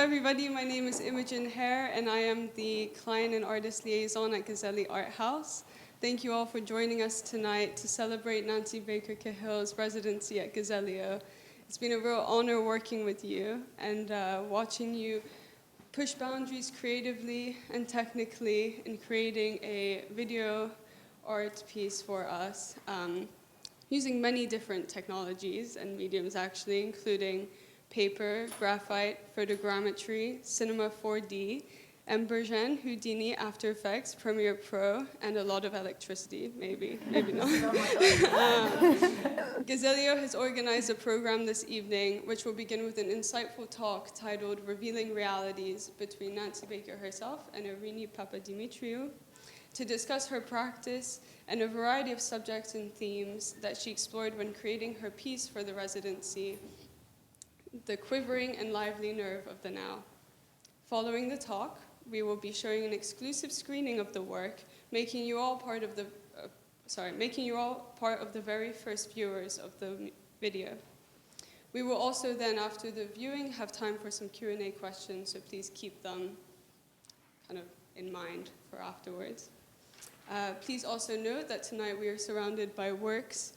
everybody, my name is Imogen Hare and I am the Client and Artist Liaison at Gazelli Art House. Thank you all for joining us tonight to celebrate Nancy Baker Cahill's residency at Gazellio. It's been a real honor working with you and watching you push boundaries creatively and technically in creating a video art piece for us, using many different technologies and mediums actually, including paper, graphite, photogrammetry, Cinema 4D, Embergen, Houdini, After Effects, Premiere Pro, and a lot of electricity, maybe not. Gazellio has organized a program this evening which will begin with an insightful talk titled Revealing Realities between Nancy Baker herself and Irini Papadimitriou to discuss her practice and a variety of subjects and themes that she explored when creating her piece for the residency, The Quivering and Lively Nerve of the Now. Following the talk, we will be showing an exclusive screening of the work, making you all part of the very first viewers of the video. We will also then, after the viewing, have time for some Q&A questions, so please keep them kind of in mind for afterwards. Please also note that tonight we are surrounded by works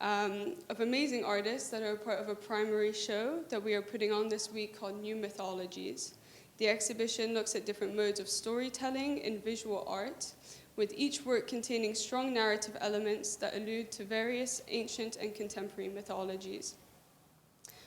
of amazing artists that are part of a primary show that we are putting on this week called New Mythologies. The exhibition looks at different modes of storytelling in visual art, with each work containing strong narrative elements that allude to various ancient and contemporary mythologies.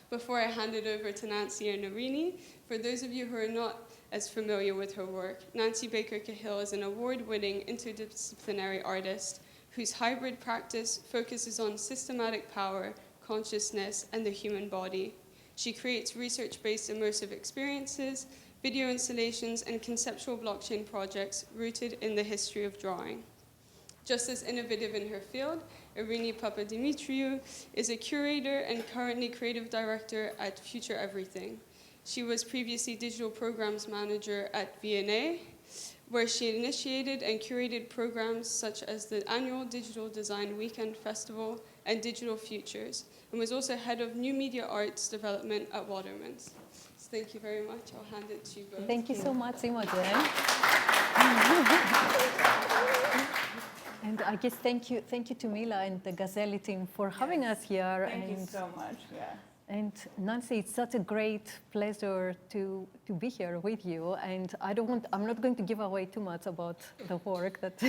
Before I hand it over to Nancy and Irini, for those of you who are not as familiar with her work, Nancy Baker Cahill is an award-winning interdisciplinary artist whose hybrid practice focuses on systematic power, consciousness, and the human body. She creates research-based immersive experiences, video installations, and conceptual blockchain projects rooted in the history of drawing. Just as innovative in her field, Irini Papadimitriou is a curator and currently creative director at Future Everything. She was previously digital programs manager at V&A, where she initiated and curated programs such as the annual Digital Design Weekend Festival and Digital Futures, and was also head of New Media Arts Development at Waterman's. So thank you very much. I'll hand it to you both. Thank you so much, Imogen. And I guess thank you to Mila and the Gazelli team for having us here. Thank you so much. Yeah. And Nancy, it's such a great pleasure to be here with you. And I'm not going to give away too much about the work that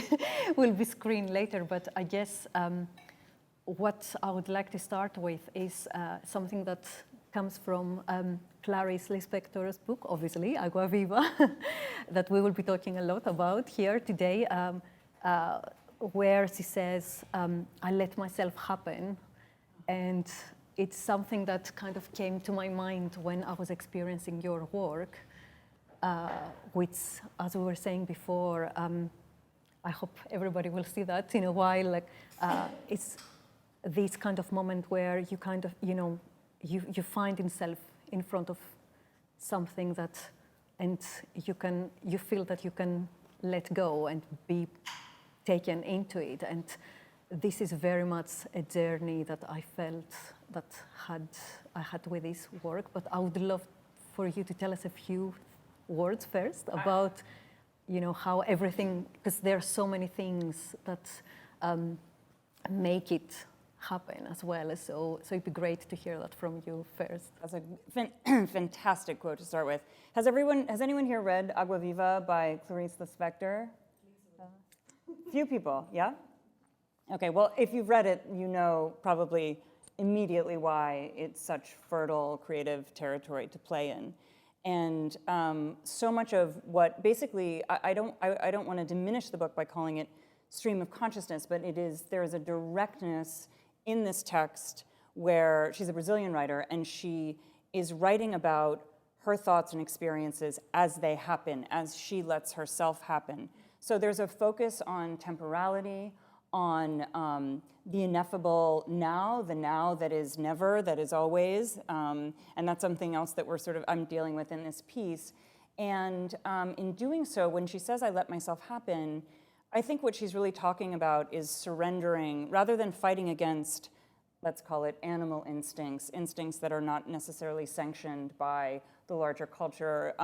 will be screened later, but I guess what I would like to start with is something that comes from Clarice Lispector's book, obviously, Agua Viva, that we will be talking a lot about here today, where she says, I let myself happen. And it's something that kind of came to my mind when I was experiencing your work, which, as we were saying before, I hope everybody will see that in a while. Like, it's this kind of moment where you kind of, you find yourself in front of something that, and you feel that you can let go and be taken into it. And this is very much a journey that I felt that I had with this work, but I would love for you to tell us a few words first about, how everything, because there are so many things that make it happen as well. So it'd be great to hear that from you first. That's a fantastic quote to start with. Has anyone here read Agua Viva by Clarice Lispector? Few people, yeah? Okay, well, if you've read it, you know probably immediately why it's such fertile creative territory to play in. And so much of what, basically, I don't want to diminish the book by calling it stream of consciousness, but there is a directness in this text where she's a Brazilian writer and she is writing about her thoughts and experiences as they happen, as she lets herself happen. So there's a focus on temporality, on the ineffable now, the now that is never, that is always, and that's something else that I'm dealing with in this piece. And in doing so, when she says, I let myself happen, I think what she's really talking about is surrendering, rather than fighting against let's call it animal instincts, instincts that are not necessarily sanctioned by the larger culture.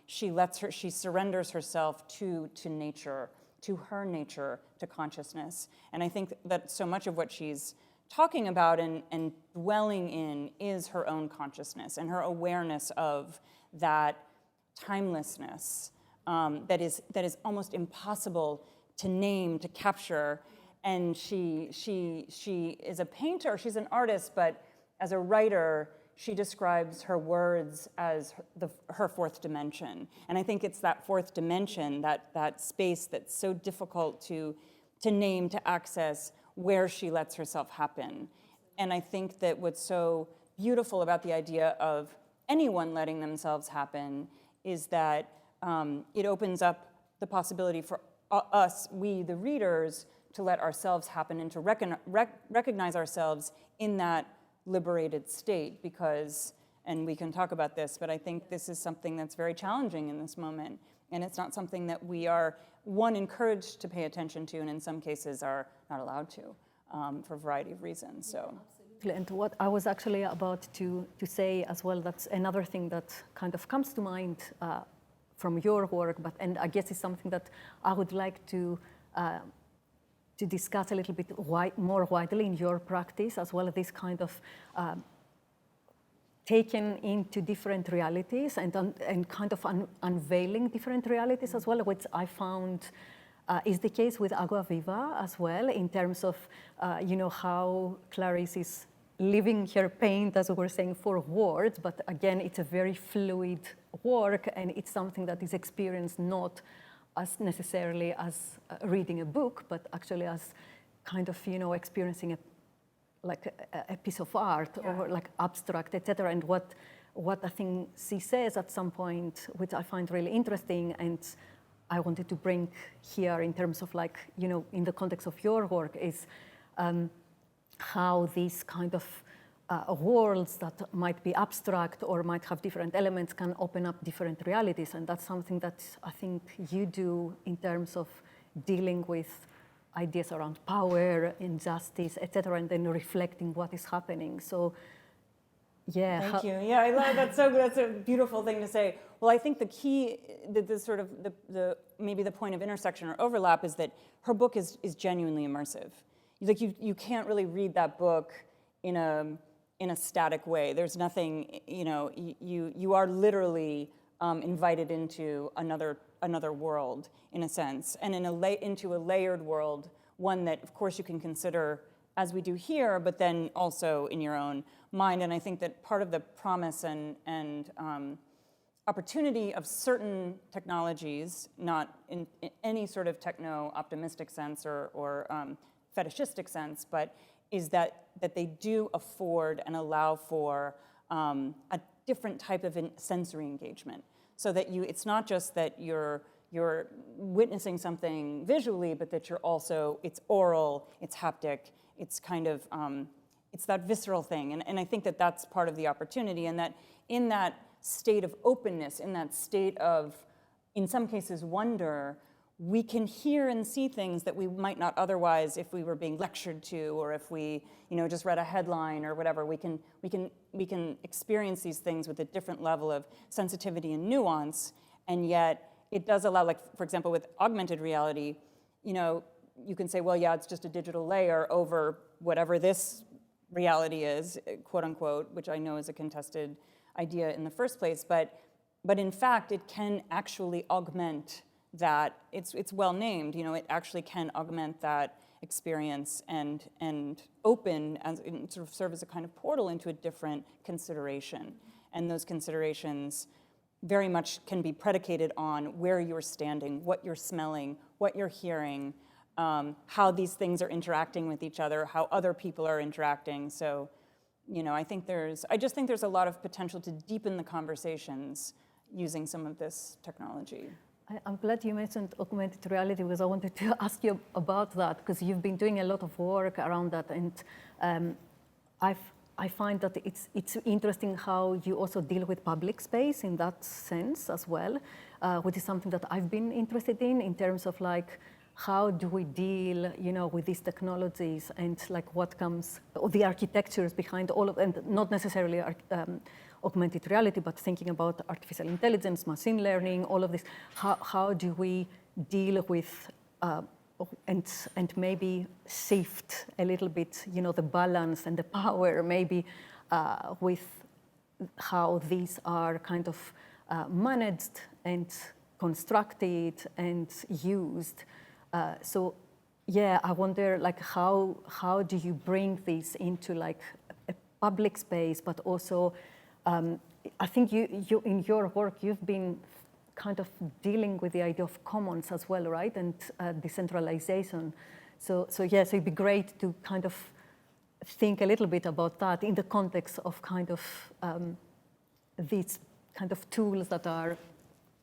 She surrenders herself to nature, to her nature, to consciousness. And I think that so much of what she's talking about and dwelling in is her own consciousness and her awareness of that timelessness that is almost impossible to name, to capture. And she is a painter, she's an artist, but as a writer, she describes her words as her fourth dimension. And I think it's that fourth dimension, that space that's so difficult to name, to access, where she lets herself happen. And I think that what's so beautiful about the idea of anyone letting themselves happen is that it opens up the possibility for us, we, the readers, to let ourselves happen and to recognize ourselves in that liberated state, because, and we can talk about this, but I think this is something that's very challenging in this moment. And it's not something that we are, one, encouraged to pay attention to, and in some cases are not allowed to, for a variety of reasons, so. And what I was actually about to say as well, that's another thing that kind of comes to mind from your work, and I guess it's something that I would like to discuss a little bit more widely in your practice as well, this kind of taken into different realities and kind of unveiling different realities as well, which I found is the case with Agua Viva as well, in terms of how Clarice is living her paint, as we were saying, for words, but again, it's a very fluid work, and it's something that is experienced not as necessarily as reading a book, but actually as kind of, experiencing a piece of art, yeah, or like abstract, etc. And what I think she says at some point, which I find really interesting, and I wanted to bring here in terms of in the context of your work, is how these kind of worlds that might be abstract or might have different elements can open up different realities. And that's something that I think you do in terms of dealing with ideas around power, injustice, etc., and then reflecting what is happening. So, yeah. Thank you. Yeah, I love that. That's a beautiful thing to say. Well, I think the key, the sort of maybe the point of intersection or overlap is that her book is genuinely immersive. Like you can't really read that book in a static way. There's nothing, you are literally invited into another world, in a sense, and into a layered world, one that, of course, you can consider as we do here, but then also in your own mind. And I think that part of the promise and opportunity of certain technologies, not in any sort of techno-optimistic sense or fetishistic sense, but is that they do afford and allow for a different type of sensory engagement, so that it's not just that you're witnessing something visually, but that it's oral, it's haptic, it's kind of, it's that visceral thing. And I think that that's part of the opportunity, and that in that state of openness, in that state of, in some cases, wonder, we can hear and see things that we might not otherwise if we were being lectured to, or if we, just read a headline or whatever. We can experience these things with a different level of sensitivity and nuance, and yet it does allow, like, for example, with augmented reality, you can say, well, yeah, it's just a digital layer over whatever this reality is, quote unquote, which I know is a contested idea in the first place, but in fact, it can actually augment that. It's well named, it actually can augment that experience and open and sort of serve as a kind of portal into a different consideration. And those considerations very much can be predicated on where you're standing, what you're smelling, what you're hearing, how these things are interacting with each other, how other people are interacting. So, I just think there's a lot of potential to deepen the conversations using some of this technology. I'm glad you mentioned augmented reality, because I wanted to ask you about that, because you've been doing a lot of work around that, and I find that it's interesting how you also deal with public space in that sense as well, which is something that I've been interested in terms of how do we deal, with these technologies and like what comes, or the architectures behind all of, and not necessarily augmented reality, but thinking about artificial intelligence, machine learning, all of this. How do we deal with and maybe shift a little bit, the balance and the power maybe with how these are kind of managed and constructed and used. So yeah, I wonder like how do you bring this into like a public space, but also I think you in your work you've been kind of dealing with the idea of commons as well, right? And decentralization. So yeah, so it'd be great to kind of think a little bit about that in the context of kind of these kind of tools that are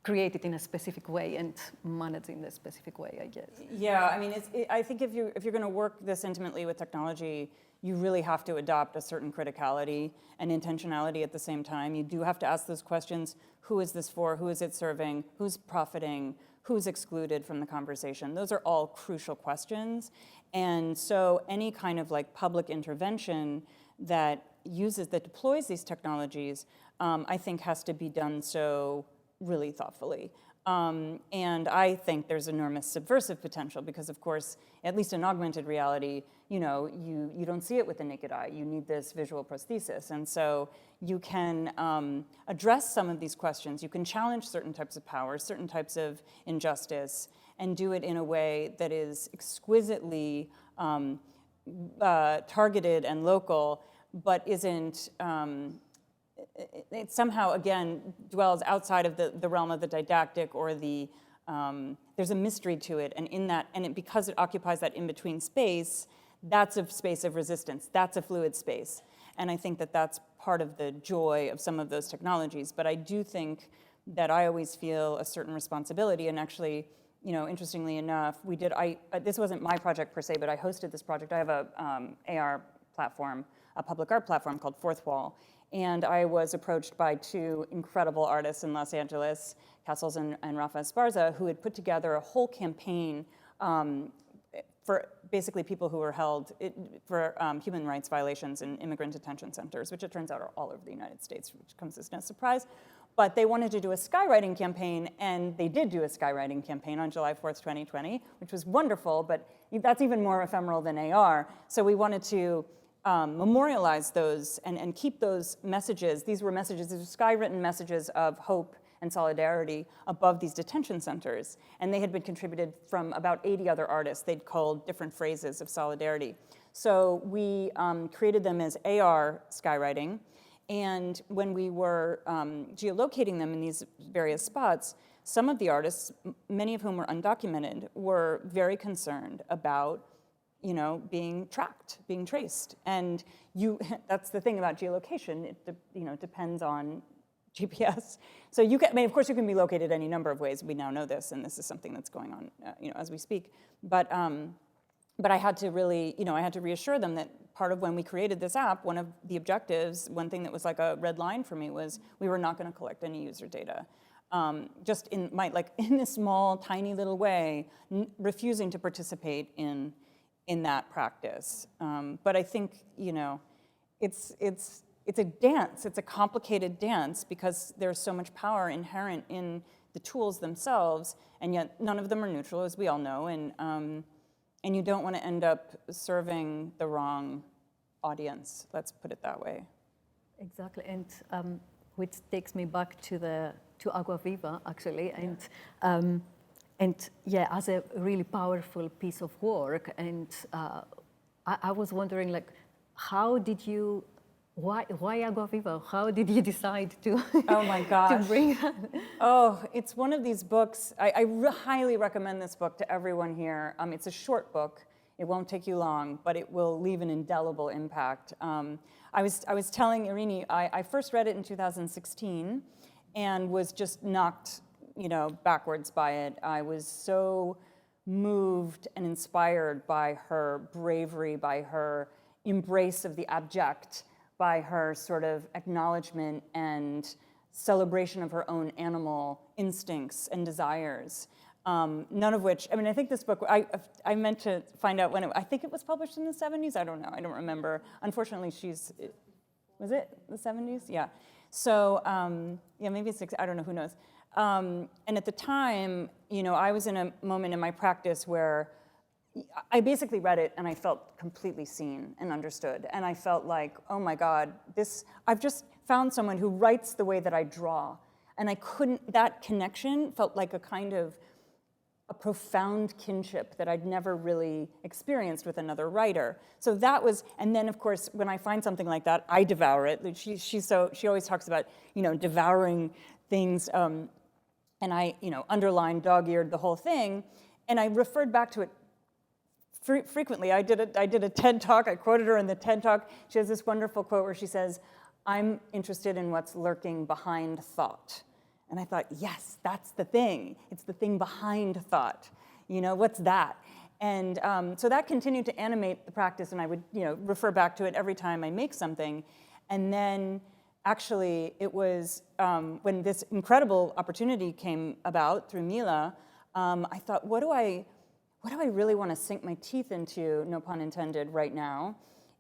created in a specific way and managed in a specific way, I guess. Yeah, I mean, I think if you're going to work this intimately with technology, you really have to adopt a certain criticality and intentionality at the same time. You do have to ask those questions: who is this for? Who is it serving? Who's profiting? Who's excluded from the conversation? Those are all crucial questions. And so any kind of like public intervention that deploys these technologies, I think has to be done so really thoughtfully. And I think there's enormous subversive potential because, of course, at least in augmented reality, you don't see it with the naked eye. You need this visual prosthesis. And so you can address some of these questions. You can challenge certain types of power, certain types of injustice, and do it in a way that is exquisitely targeted and local, but isn't it somehow, again, dwells outside of the realm of the didactic or the, there's a mystery to it. And in that, because it occupies that in-between space, that's a space of resistance. That's a fluid space. And I think that that's part of the joy of some of those technologies. But I do think that I always feel a certain responsibility. And actually, interestingly enough, this wasn't my project per se, but I hosted this project. I have a AR platform, a public art platform called Fourth Wall. And I was approached by two incredible artists in Los Angeles, Cahill and Rafa Esparza, who had put together a whole campaign for basically people who were held for human rights violations in immigrant detention centers, which it turns out are all over the United States, which comes as no surprise. But they wanted to do a skywriting campaign, and they did do a skywriting campaign on July 4th, 2020, which was wonderful, but that's even more ephemeral than AR. So we wanted to memorialize those and keep those messages. These were skywritten messages of hope and solidarity above these detention centers. And they had been contributed from about 80 other artists. They'd called different phrases of solidarity. So we created them as AR skywriting. And when we were geolocating them in these various spots, some of the artists, many of whom were undocumented, were very concerned about being tracked, being traced. And that's the thing about geolocation. It depends on GPS. So of course you can be located any number of ways. We now know this, and this is something that's going on, as we speak. But I had to really, I had to reassure them that part of when we created this app, one of the objectives, one thing that was like a red line for me was we were not going to collect any user data. Just in this small, tiny little way, refusing to participate in that practice. But I think, it's a dance. It's a complicated dance because there's so much power inherent in the tools themselves, and yet none of them are neutral, as we all know, and you don't want to end up serving the wrong audience, let's put it that way. Exactly, and which takes me back to Agua Viva, actually, and yeah, as a really powerful piece of work, and I was wondering, like, why Agua Viva? How did you decide to, oh my gosh. to bring that? Oh, it's one of these books. I highly recommend this book to everyone here. It's a short book. It won't take you long, but it will leave an indelible impact. I was telling Irini, I first read it in 2016 and was just knocked backwards by it. I was so moved and inspired by her bravery, by her embrace of the abject, by her sort of acknowledgement and celebration of her own animal instincts and desires. None of which, I mean, I think this book, I meant to find out when I think it was published in the 70s. I don't know. I don't remember. Unfortunately, was it the 70s? Yeah. So, yeah, maybe it's, I don't know, who knows. And at the time, I was in a moment in my practice where I basically read it and I felt completely seen and understood. And I felt like, oh my God, I've just found someone who writes the way that I draw. And that connection felt like a kind of a profound kinship that I'd never really experienced with another writer. So that was, and then of course, when I find something like that, I devour it. She always talks about, devouring things, and I, underlined, dog-eared the whole thing. And I referred back to it frequently. I did a TED Talk. I quoted her in the TED Talk. She has this wonderful quote where she says, "I'm interested in what's lurking behind thought." And I thought, yes, that's the thing. It's the thing behind thought. What's that? And so that continued to animate the practice, and I would, refer back to it every time I make something. And then, actually, it was when this incredible opportunity came about through Mila. I thought, what do I really want to sink my teeth into, no pun intended, right now?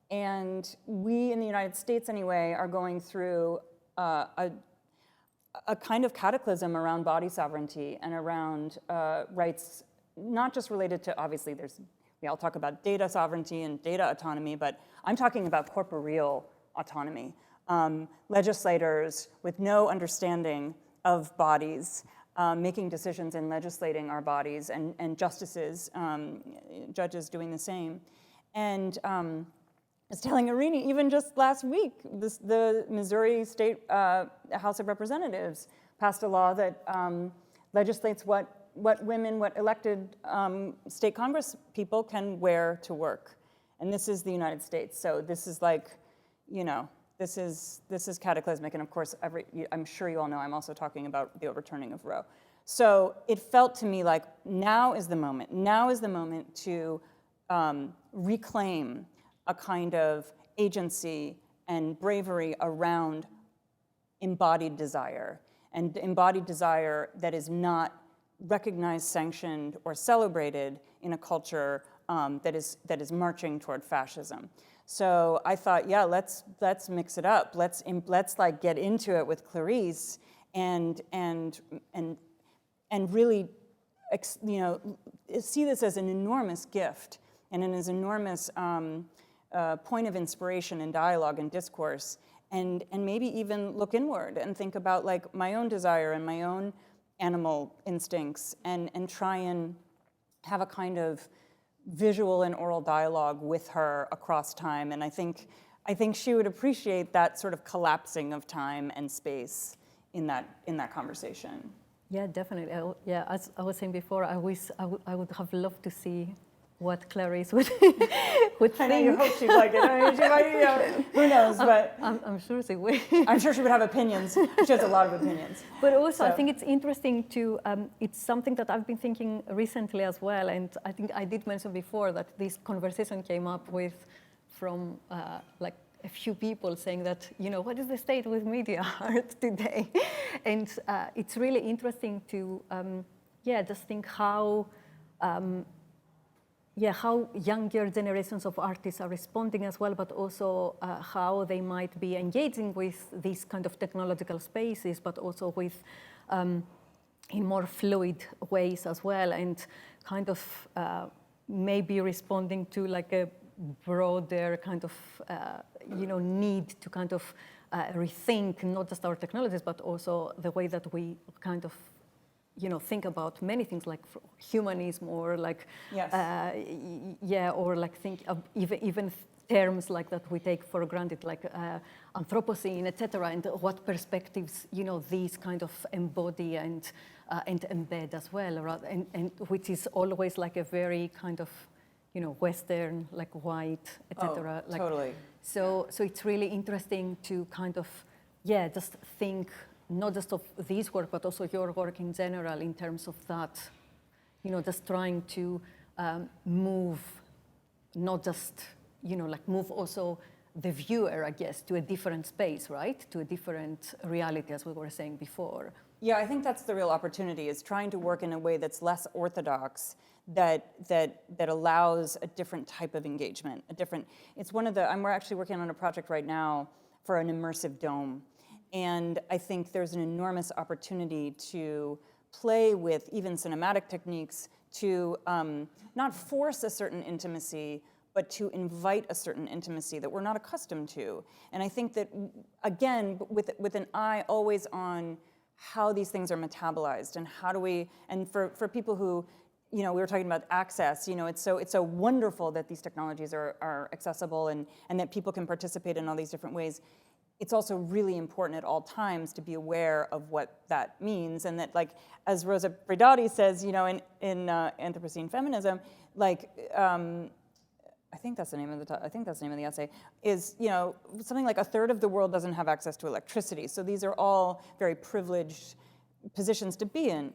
And we, in the United States anyway, are going through a kind of cataclysm around body sovereignty and around rights, not just related to, obviously, we all talk about data sovereignty and data autonomy, but I'm talking about corporeal autonomy. Legislators with no understanding of bodies, making decisions and legislating our bodies, and justices, judges doing the same. And I was telling Irini, even just last week, the Missouri State House of Representatives passed a law that legislates what elected state Congress people can wear to work. And this is the United States. So this is like, this is cataclysmic. And of course, I'm sure you all know I'm also talking about the overturning of Roe. So it felt to me like now is the moment. Now is the moment to reclaim a kind of agency and bravery around embodied desire, and embodied desire that is not recognized, sanctioned, or celebrated in a culture that is marching toward fascism. So I thought, yeah, let's mix it up. Let's like get into it with Clarice and really, see this as an enormous gift and as an enormous point of inspiration and dialogue and discourse, and maybe even look inward and think about like my own desire and my own animal instincts, and try and have a kind of visual and oral dialogue with her across time. And I think she would appreciate that sort of collapsing of time and space in that conversation. Yeah, definitely. As I was saying before, I would have loved to see what Clarice would think. I know you hope she'd like it. I mean, she might, who knows? But I'm sure she would. I'm sure she would have opinions. She has a lot of opinions. But also, I think it's interesting to. It's something that I've been thinking recently as well, and I think I did mention before that this conversation came up from like a few people saying that, what is the state with media art today? And it's really interesting to, just think how. How younger generations of artists are responding as well, but also how they might be engaging with these kind of technological spaces, but also with in more fluid ways as well, and kind of maybe responding to like a broader kind of need to kind of rethink not just our technologies, but also the way that we kind of think about many things like humanism, or like, yes. Or like think of even terms like that we take for granted, like Anthropocene, etc., and what perspectives these kind of embody and embed as well, and which is always like a very kind of Western, like white, etc. Oh, totally. So it's really interesting to kind of just think. Not just of this work, but also your work in general, in terms of that, just trying to move, not just, like move also the viewer, I guess, to a different space, right? To a different reality, as we were saying before. Yeah, I think that's the real opportunity, is trying to work in a way that's less orthodox, that allows a different type of engagement, it's one of the, we're actually working on a project right now for an immersive dome. And I think there's an enormous opportunity to play with even cinematic techniques to not force a certain intimacy, but to invite a certain intimacy that we're not accustomed to. And I think that, again, with an eye always on how these things are metabolized and how do we, and for people who, we were talking about access, it's so wonderful that these technologies are accessible and that people can participate in all these different ways. It's also really important at all times to be aware of what that means, and that, like, as Rosa Bredati says, in Anthropocene Feminism, like, I think that's the name of the essay, is, something like 1/3 of the world doesn't have access to electricity. So these are all very privileged positions to be in.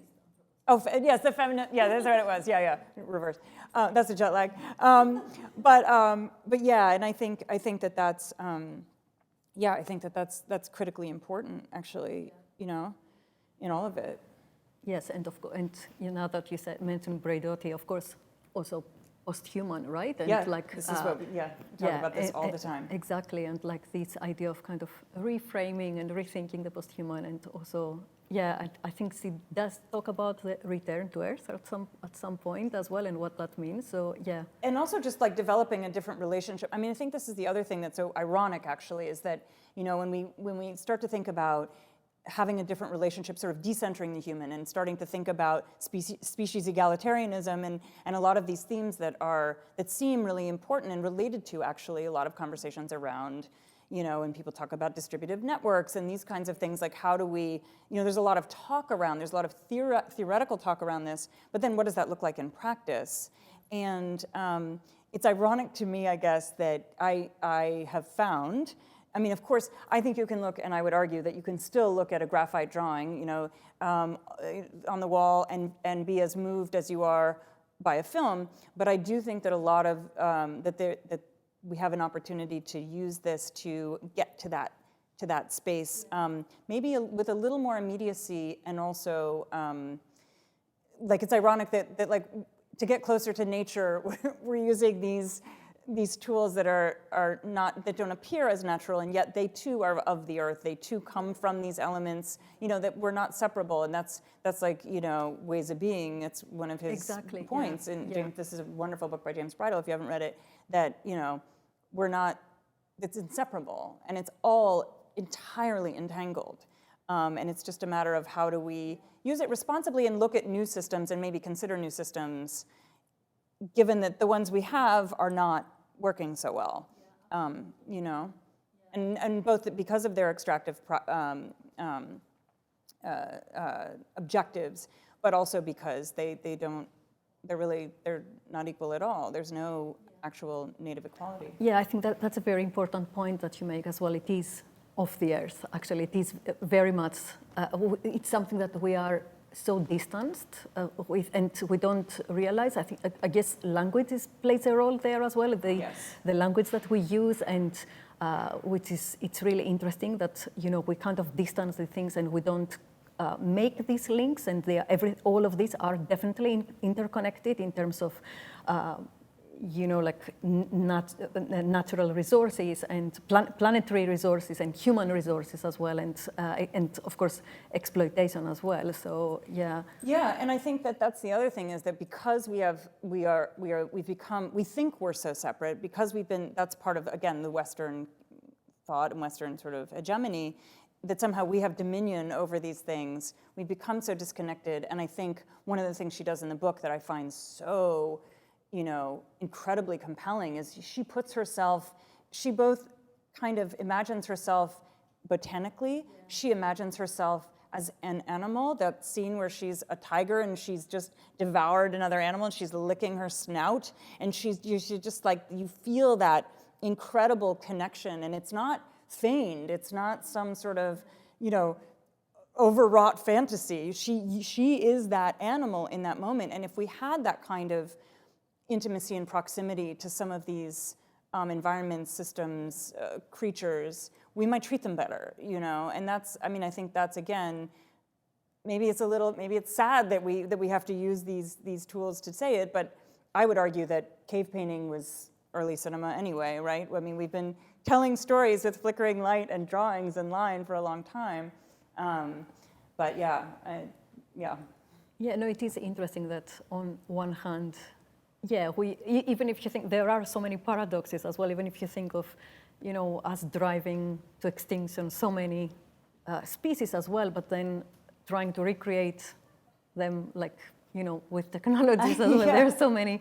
Oh, yes, the feminine, yeah, that's what it was. Yeah, reverse. That's the jet lag. But yeah, and I think that that's, I think that that's critically important, actually, in all of it. Yes, and now that you mentioned Bredati, of course, also post-human, right? And this is what we talk about this all the time. Exactly, and like this idea of kind of reframing and rethinking the post-human, and also, I think she does talk about the return to Earth at some point as well, and what that means. So and also just like developing a different relationship. I mean, I think this is the other thing that's so ironic, actually, is that when we start to think about having a different relationship, sort of decentering the human and starting to think about species egalitarianism and a lot of these themes that seem really important and related to, actually, a lot of conversations around, when people talk about distributive networks and these kinds of things, like how do we, there's a lot of talk around, there's a lot of theoretical talk around this, but then what does that look like in practice? And it's ironic to me, I guess, that I have found, I mean, of course, I think you can look, and I would argue that you can still look at a graphite drawing, on the wall and be as moved as you are by a film. But I do think that a lot of that we have an opportunity to use this to get to that space, maybe with a little more immediacy, and also, like, it's ironic that like to get closer to nature, we're using these tools that that don't appear as natural, and yet they too are of the earth. They too come from these elements, that we're not separable, and that's like, Ways of Being. It's one of his points. And this is a wonderful book by James Bridle, if you haven't read it, that, we're not, it's inseparable, and it's all entirely entangled. And it's just a matter of how do we use it responsibly and look at new systems and maybe consider new systems, given that the ones we have are not working so well, and both because of their extractive objectives, but also because they're not equal at all. There's no actual native equality. Yeah, I think that's a very important point that you make as well. It is of the earth, actually. It is very much, it's something that we are so distanced with, and we don't realize. I guess language plays a role there as well. The language that we use, and it's really interesting that we kind of distance the things and we don't make these links, and all of these are definitely interconnected in terms of like natural resources and planetary resources and human resources as well, and of course exploitation as well. So and I think that's the other thing, is that because we think we're so separate, because that's part of, again, the Western thought and Western sort of hegemony, that somehow we have dominion over these things. We become so disconnected. And I think one of the things she does in the book that I find so incredibly compelling is she both kind of imagines herself botanically. She imagines herself as an animal. That scene where she's a tiger and she's just devoured another animal and she's licking her snout, and she's just like, you feel that incredible connection, and it's not feigned. It's not some sort of, overwrought fantasy. She is that animal in that moment. And if we had that kind of intimacy and proximity to some of these environments, systems, creatures, we might treat them better, And that's, I think that's, again, maybe it's sad that we have to use these tools to say it, but I would argue that cave painting was early cinema anyway, right? I mean, we've been telling stories with flickering light and drawings and line for a long time. But yeah. Yeah, no, it is interesting that on one hand, even if you think there are so many paradoxes as well, even if you think of, us driving to extinction so many species as well, but then trying to recreate them with technologies as well. There are so many.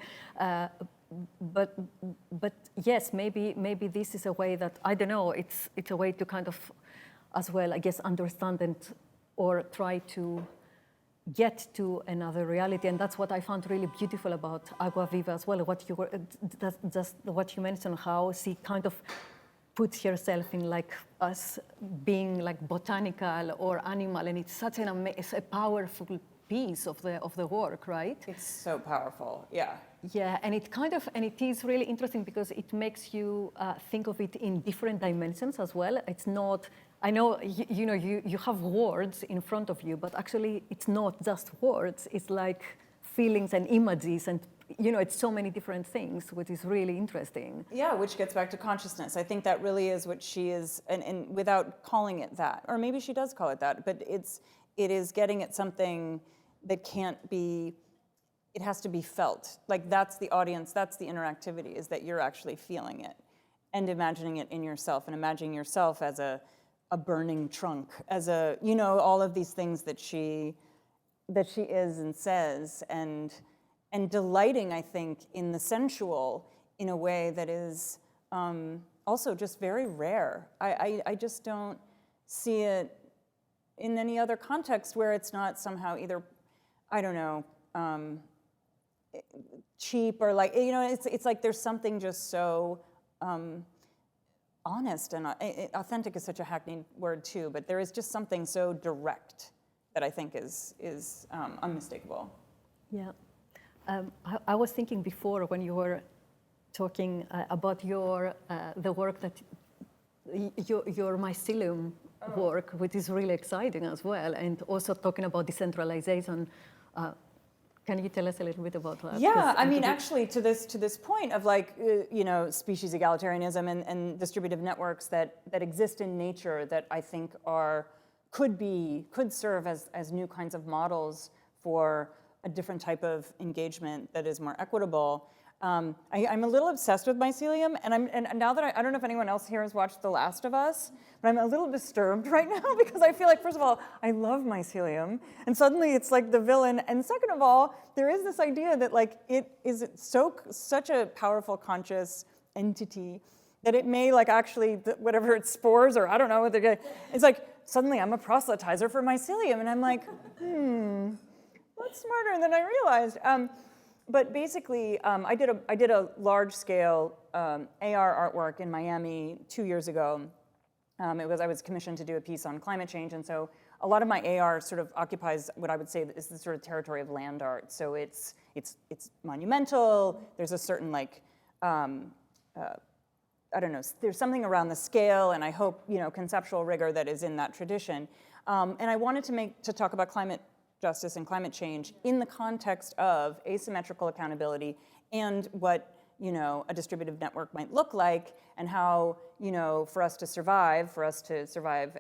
But yes, maybe this is a way that, I don't know, it's a way to kind of, as well, I guess, understand or try to get to another reality. And that's what I found really beautiful about Agua Viva as well, just what you mentioned, how she kind of puts herself in us being botanical or animal, and it's such it's a powerful piece of the work, right? It's so powerful, yeah. Yeah, and it is really interesting because it makes you think of it in different dimensions as well. It's not, I know, you have words in front of you, but actually it's not just words. It's like feelings and images, and it's so many different things, which is really interesting. Yeah, which gets back to consciousness. I think that really is what she is, and without calling it that, or maybe she does call it that, but it is getting at something that can't be, it has to be felt. That's the audience, that's the interactivity, is that you're actually feeling it and imagining it in yourself, and imagining yourself as a burning trunk, as all of these things that she is and says, and delighting, I think, in the sensual in a way that is also just very rare. I just don't see it in any other context where it's not somehow either, I don't know, cheap or it's like there's something just so honest, and authentic is such a hackneyed word too, but there is just something so direct that I think is unmistakable. Yeah. I was thinking before when you were talking about the work that your mycelium work, which is really exciting as well, and also talking about decentralization. Can you tell us a little bit about that? Yeah, I mean, actually, to this point of species egalitarianism and distributive networks that exist in nature that I think could serve as new kinds of models for a different type of engagement that is more equitable. I'm a little obsessed with mycelium, and now that I don't know if anyone else here has watched The Last of Us, but I'm a little disturbed right now because I feel like, first of all, I love mycelium, and suddenly it's like the villain, and second of all, there is this idea that it is such a powerful conscious entity that it may actually, whatever its spores, or I don't know what they're getting, it's like suddenly I'm a proselytizer for mycelium, and I'm like, that's smarter than I realized. But basically, I did a large-scale AR artwork in Miami 2 years ago. I was commissioned to do a piece on climate change, and so a lot of my AR sort of occupies what I would say is the sort of territory of land art. So it's monumental. There's a certain I don't know. There's something around the scale, and I hope conceptual rigor that is in that tradition. And I wanted to talk about climate justice and climate change in the context of asymmetrical accountability and what a distributive network might look like, and how for us to survive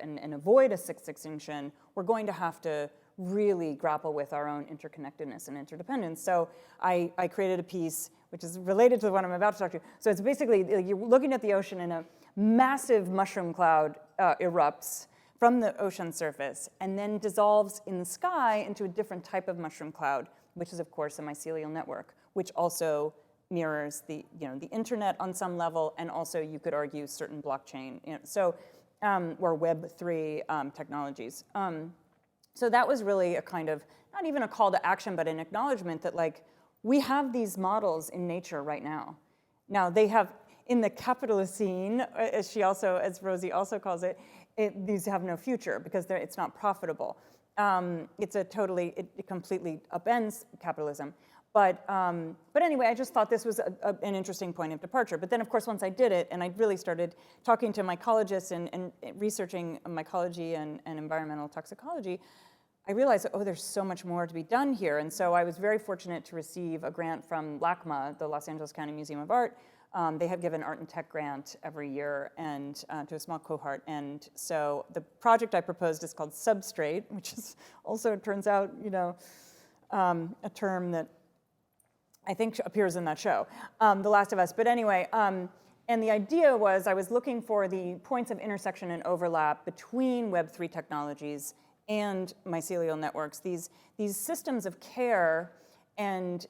and avoid a sixth extinction, we're going to have to really grapple with our own interconnectedness and interdependence. So I created a piece which is related to the one I'm about to talk to. So it's basically you're looking at the ocean, and a massive mushroom cloud erupts from the ocean surface and then dissolves in the sky into a different type of mushroom cloud, which is, of course, a mycelial network, which also mirrors the internet on some level, and also, you could argue, certain blockchain, or Web3 technologies. So that was really a kind of, not even a call to action, but an acknowledgement that we have these models in nature right now. Now, they have, in the capitalist scene, as Rosie also calls it, these have no future because it's not profitable. It completely upends capitalism. But anyway, I just thought this was an interesting point of departure. But then, of course, once I did it, and I really started talking to mycologists and researching mycology and environmental toxicology, I realized, oh, there's so much more to be done here. And so I was very fortunate to receive a grant from LACMA, the Los Angeles County Museum of Art. They have given art and tech grant every year and to a small cohort. And so the project I proposed is called Substrate, which is also, it turns out, a term that I think appears in that show, The Last of Us. But anyway, and the idea was I was looking for the points of intersection and overlap between Web3 technologies and mycelial networks, these systems of care and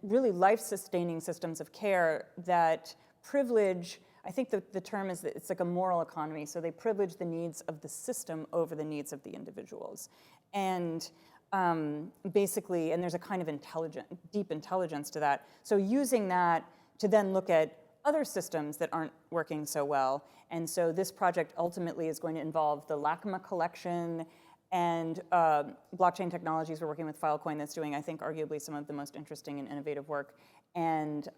really life-sustaining systems of care that privilege, I think the term is that it's like a moral economy, so they privilege the needs of the system over the needs of the individuals. And basically, and there's a kind of deep intelligence to that. So using that to then look at other systems that aren't working so well. And so this project ultimately is going to involve the LACMA collection and blockchain technologies. We're working with Filecoin that's doing, I think, arguably some of the most interesting and innovative work, and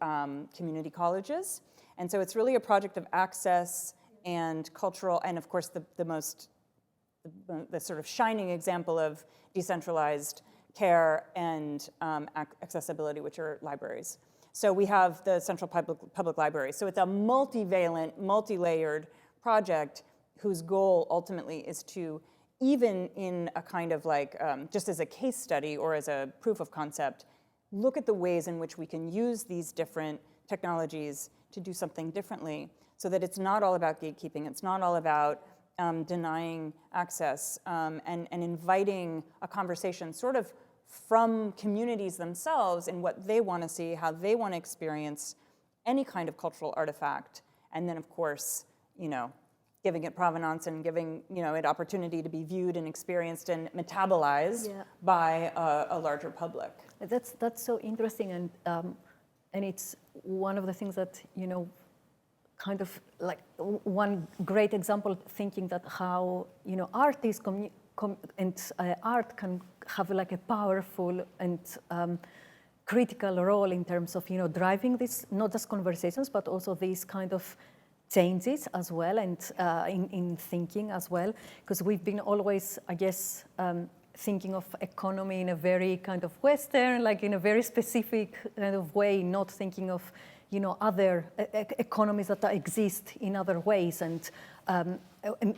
community colleges. And so it's really a project of access and cultural, and of course the sort of shining example of decentralized care and accessibility, which are libraries. So we have the Central Public Library. So it's a multivalent, multi-layered project whose goal ultimately is to, even in a kind of like, just as a case study or as a proof of concept, look at the ways in which we can use these different technologies to do something differently, so that it's not all about gatekeeping, it's not all about denying access, and inviting a conversation sort of from communities themselves in what they want to see, how they want to experience any kind of cultural artifact, and then of course, giving it provenance and giving it opportunity to be viewed and experienced and metabolized by a larger public. That's so interesting, and it's one of the things that kind of like one great example, thinking that how artists and art can have like a powerful and critical role in terms of driving this, not just conversations, but also these kind of changes as well, and in thinking as well, because we've been always, I guess, thinking of economy in a very kind of Western, like in a very specific kind of way, not thinking of other economies that exist in other ways, and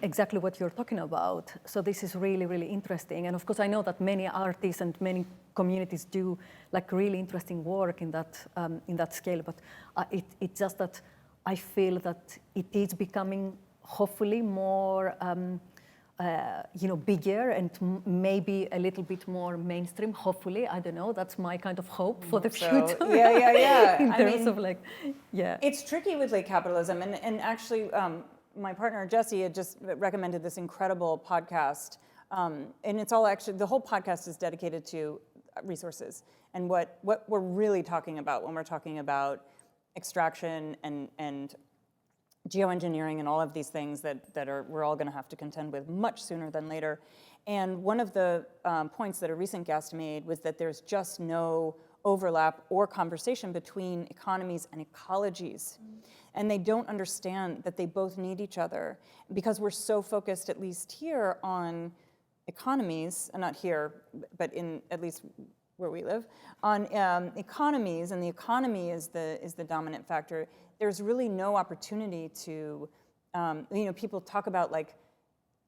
exactly what you're talking about. So this is really, really interesting. And of course, I know that many artists and many communities do like really interesting work in that scale. But it's just that I feel that it is becoming hopefully more bigger and maybe a little bit more mainstream, hopefully. I don't know, that's my kind of hope for the future. Yeah. In terms of like, It's tricky with late capitalism, and actually my partner Jesse had just recommended this incredible podcast, and it's all actually, the whole podcast is dedicated to resources and what we're really talking about when we're talking about extraction and geoengineering and all of these things that we're all going to have to contend with much sooner than later. And one of the points that a recent guest made was that there's just no overlap or conversation between economies and ecologies. And they don't understand that they both need each other, because we're so focused, at least here, on economies, and not here, but in at least where we live, on economies, and the economy is the dominant factor. There's really no opportunity to, people talk about like,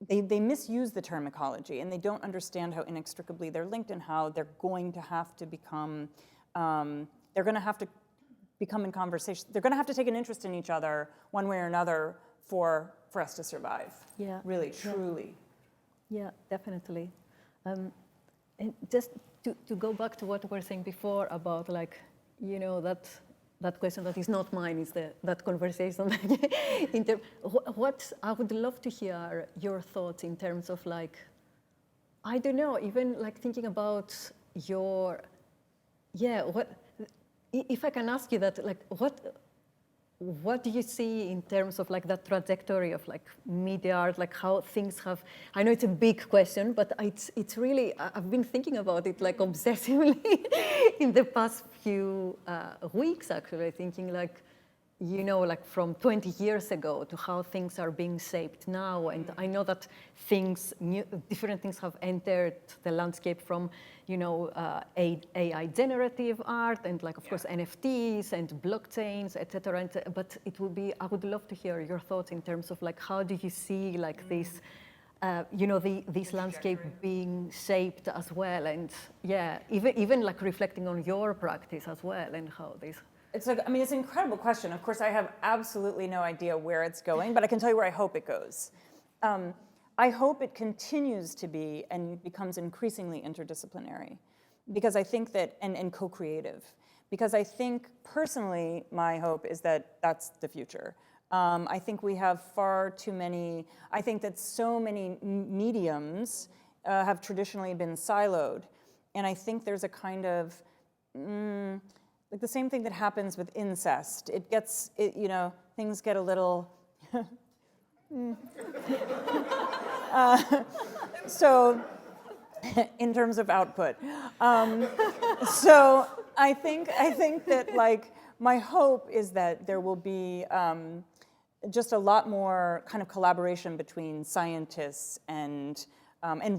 they misuse the term ecology, and they don't understand how inextricably they're linked and how they're going to have to become, in conversation. They're going to have to take an interest in each other one way or another for us to survive. Yeah. Really, truly. Yeah, definitely. And just to go back to what we were saying before about like, that question that is not mine, is that conversation. What I would love to hear your thoughts in terms of like, I don't know, even like thinking about if I can ask you that, like, what do you see in terms of like that trajectory of like media art, like how things have, I know it's a big question, but it's really, I've been thinking about it like obsessively in the past few weeks actually, thinking like, you know, like from 20 years ago to how things are being shaped now. And I know that different things have entered the landscape from, you know, AI generative art and like, of course, NFTs and blockchains, et cetera. But it would be, I would love to hear your thoughts in terms of like, how do you see like this, you know, this landscape being shaped as well? And yeah, even like reflecting on your practice as well and how this. It's like, I mean, it's an incredible question. Of course, I have absolutely no idea where it's going, but I can tell you where I hope it goes. I hope it continues to be and becomes increasingly interdisciplinary, because I think that, and co-creative, because I think personally, my hope is that that's the future. I think we have far too many, I think that so many mediums have traditionally been siloed. And I think there's a kind of, like the same thing that happens with incest. It gets, you know, things get a little, so in terms of output. So I think that like, my hope is that there will be just a lot more kind of collaboration between scientists and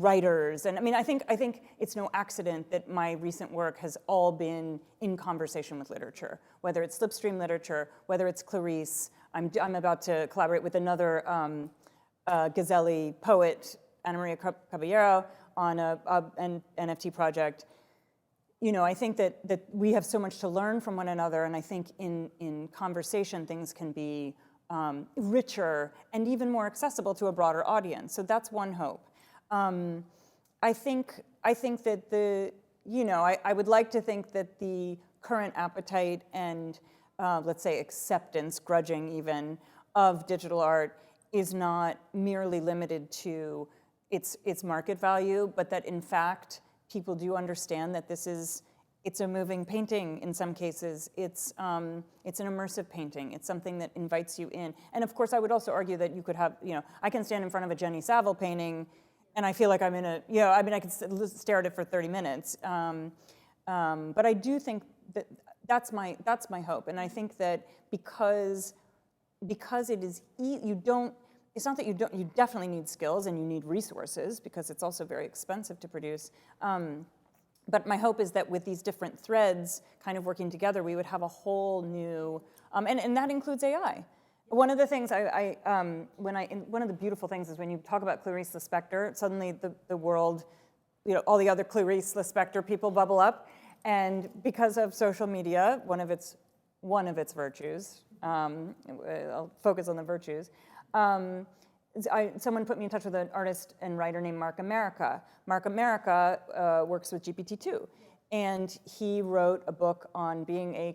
writers. And I mean, I think it's no accident that my recent work has all been in conversation with literature, whether it's slipstream literature, whether it's Clarice. I'm about to collaborate with another Gazelle poet, Ana Maria Caballero, on an NFT project. You know, I think that we have so much to learn from one another, and I think in conversation things can be richer and even more accessible to a broader audience. So that's one hope. I think that I would like to think that the current appetite and let's say acceptance, grudging even, of digital art is not merely limited to its market value, but that in fact people do understand that it's a moving painting in some cases. It's an immersive painting. It's something that invites you in. And of course, I would also argue that you could have, I can stand in front of a Jenny Savile painting and I feel like I'm in I could stare at it for 30 minutes. But I do think that that's my hope. And I think that because it is, it's not that you definitely need skills and you need resources because it's also very expensive to produce. But my hope is that with these different threads kind of working together, we would have a whole new, and that includes AI. One of the things one of the beautiful things is when you talk about Clarice Lispector, suddenly the world, all the other Clarice Lispector people bubble up. And because of social media, one of its virtues, I'll focus on the virtues, someone put me in touch with an artist and writer named Mark America. Mark America works with GPT-2, and he wrote a book on being a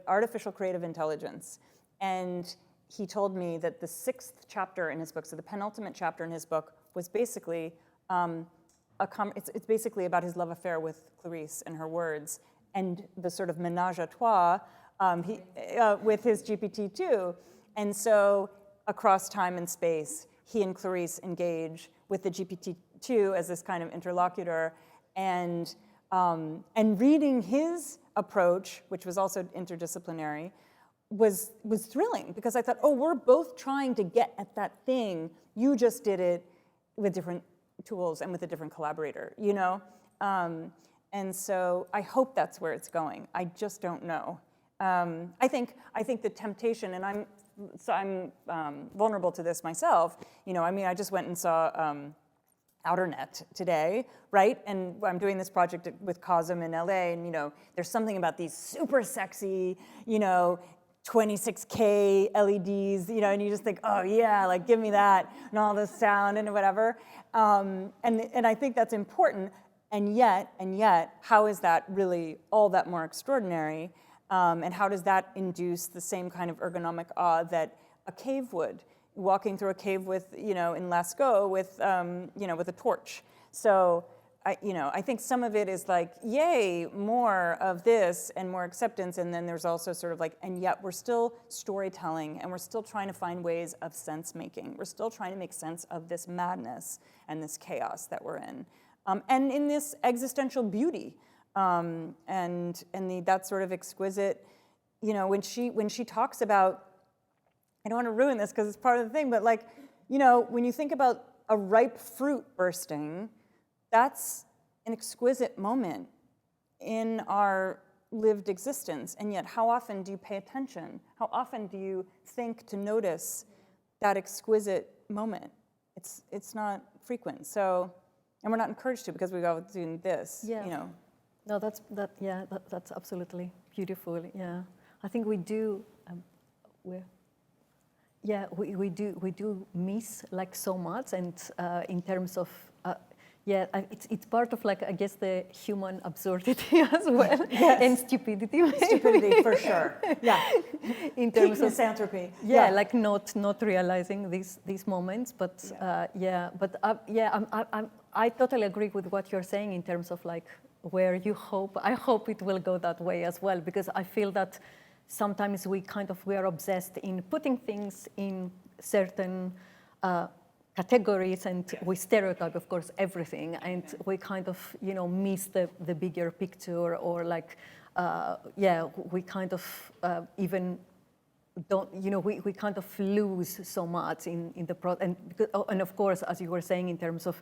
artificial creative intelligence. And he told me that the 6th chapter in his book, so the penultimate chapter in his book, was basically it's basically about his love affair with Clarice and her words, and the sort of menage a trois with his GPT-2. And so across time and space, he and Clarice engage with the GPT-2 as this kind of interlocutor, and reading his approach, which was also interdisciplinary, was thrilling, because I thought, oh, we're both trying to get at that thing. You just did it with different tools and with a different collaborator, And so I hope that's where it's going. I just don't know. I think the temptation, and I'm vulnerable to this myself. I just went and saw Outernet today, right? And I'm doing this project with Cosm in LA, and there's something about these super sexy, 26K LEDs, and you just think, oh yeah, like give me that, and all the sound and whatever. And I think that's important, and yet, how is that really all that more extraordinary? And how does that induce the same kind of ergonomic awe that a cave would? Walking through a cave with, in Lascaux with a torch. So I think some of it is like, yay, more of this and more acceptance. And then there's also sort of like, and yet we're still storytelling and we're still trying to find ways of sense making. We're still trying to make sense of this madness and this chaos that we're in. And in this existential beauty and that sort of exquisite, when she talks about, I don't want to ruin this because it's part of the thing, but like, when you think about a ripe fruit bursting, that's an exquisite moment in our lived existence. And yet, how often do you pay attention? How often do you think to notice that exquisite moment? It's not frequent. So, and we're not encouraged to because we go doing this. Yeah. No, that's absolutely beautiful. Yeah, I think we do. We do miss like so much, and in terms of it's part of like I guess the human absurdity as well, yes. and stupidity. Stupidity for sure. Yeah. In terms of misanthropy. Yeah, like not realizing these moments, but I totally agree with what you're saying in terms of like where you hope. I hope it will go that way as well, because I feel that sometimes we are obsessed in putting things in certain categories, and we stereotype, of course, everything, and we kind of miss the bigger picture, or like we kind of even don't we kind of lose so much in the and of course, as you were saying, in terms of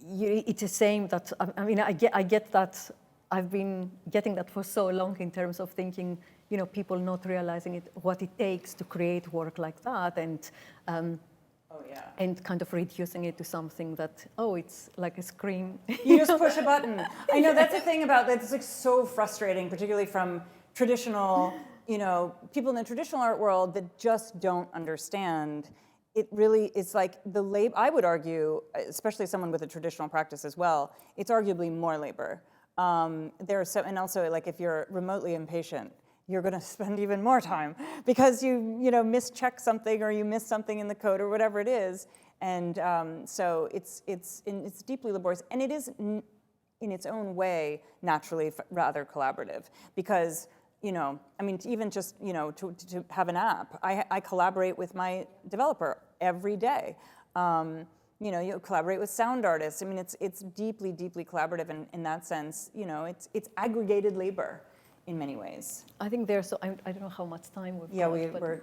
it's the same that I get that. I've been getting that for so long in terms of thinking, people not realizing what it takes to create work like that, and and kind of reducing it to something that, it's like a screen. You just push a button. I know that's the thing about that. It's like so frustrating, particularly from traditional, people in the traditional art world that just don't understand. It really is like I would argue, especially someone with a traditional practice as well, it's arguably more labor. And also like if you're remotely impatient, you're going to spend even more time because you mischeck something or you miss something in the code or whatever it is, and so it's deeply laborious, and it is in its own way naturally rather collaborative because even just to have an app, I collaborate with my developer every day. You collaborate with sound artists. I mean, it's deeply, deeply collaborative in that sense. It's aggregated labor in many ways. I think I don't know how much time we've got. Yeah, we're.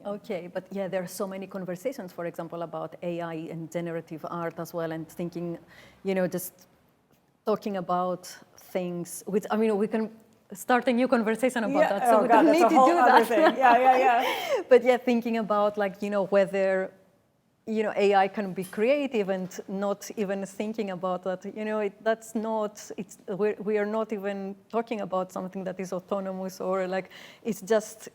Okay, but there are so many conversations, for example, about AI and generative art as well, and thinking, just talking about things. Which we can start a new conversation about that. So we don't need to do that. Thing. Yeah. But thinking about whether AI can be creative, and not even thinking about that. That's not. We are not even talking about something that is autonomous, or like it's just.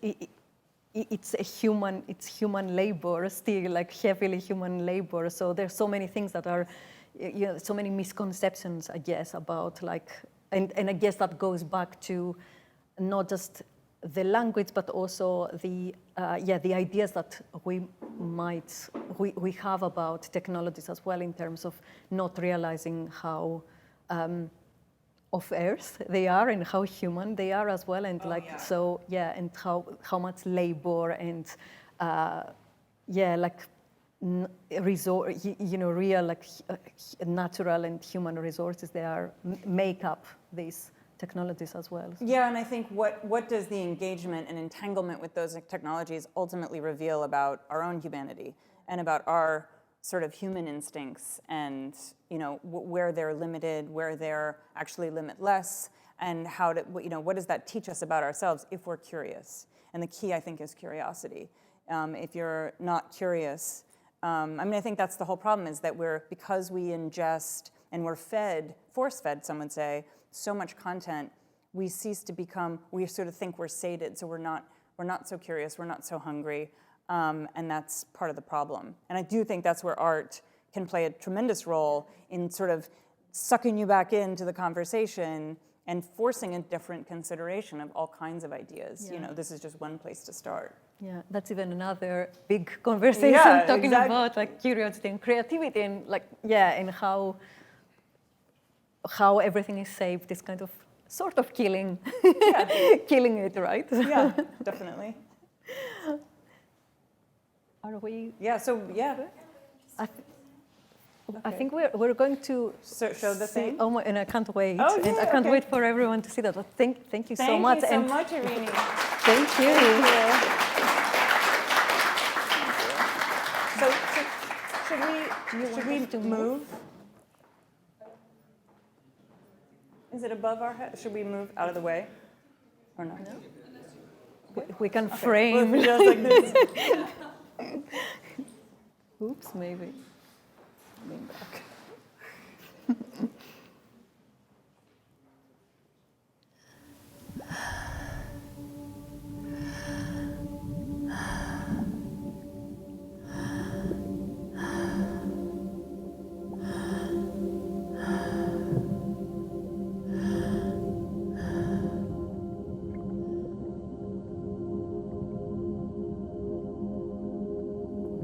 It's human labor still, like heavily human labor. So there's so many things that are, so many misconceptions, I guess, about and I guess that goes back to not just the language, but also the ideas that we have about technologies as well, in terms of not realizing how off Earth they are and how human they are as well, and and how much labor and real natural and human resources they are make up these technologies as well. Yeah, and I think what does the engagement and entanglement with those technologies ultimately reveal about our own humanity and about our sort of human instincts, and where they're limited, where they're actually limitless, and what does that teach us about ourselves if we're curious? And the key, I think, is curiosity. If you're not curious, I think that's the whole problem, is that because we ingest and we're force-fed, some would say, so much content, we cease to become, we sort of think we're sated, so we're not so curious, we're not so hungry, and that's part of the problem. And I do think that's where art can play a tremendous role in sort of sucking you back into the conversation and forcing a different consideration of all kinds of ideas. Yeah. This is just one place to start. Yeah, that's even another big conversation, talking about curiosity and creativity, and and how how everything is saved is kind of sort of killing, killing it, right? Yeah, definitely. Are we? Yeah, so, yeah. I think we're going to Show the thing? Oh my, and I can't wait. Oh, and yeah, I can't okay. wait for everyone to see that. But thank you so much. Thank you so much, Irini. Thank you. So, should we move? Is it above our head? Should we move out of the way? Or not? No? We can Well, frame. if we just like this. Oops, maybe. Lean back.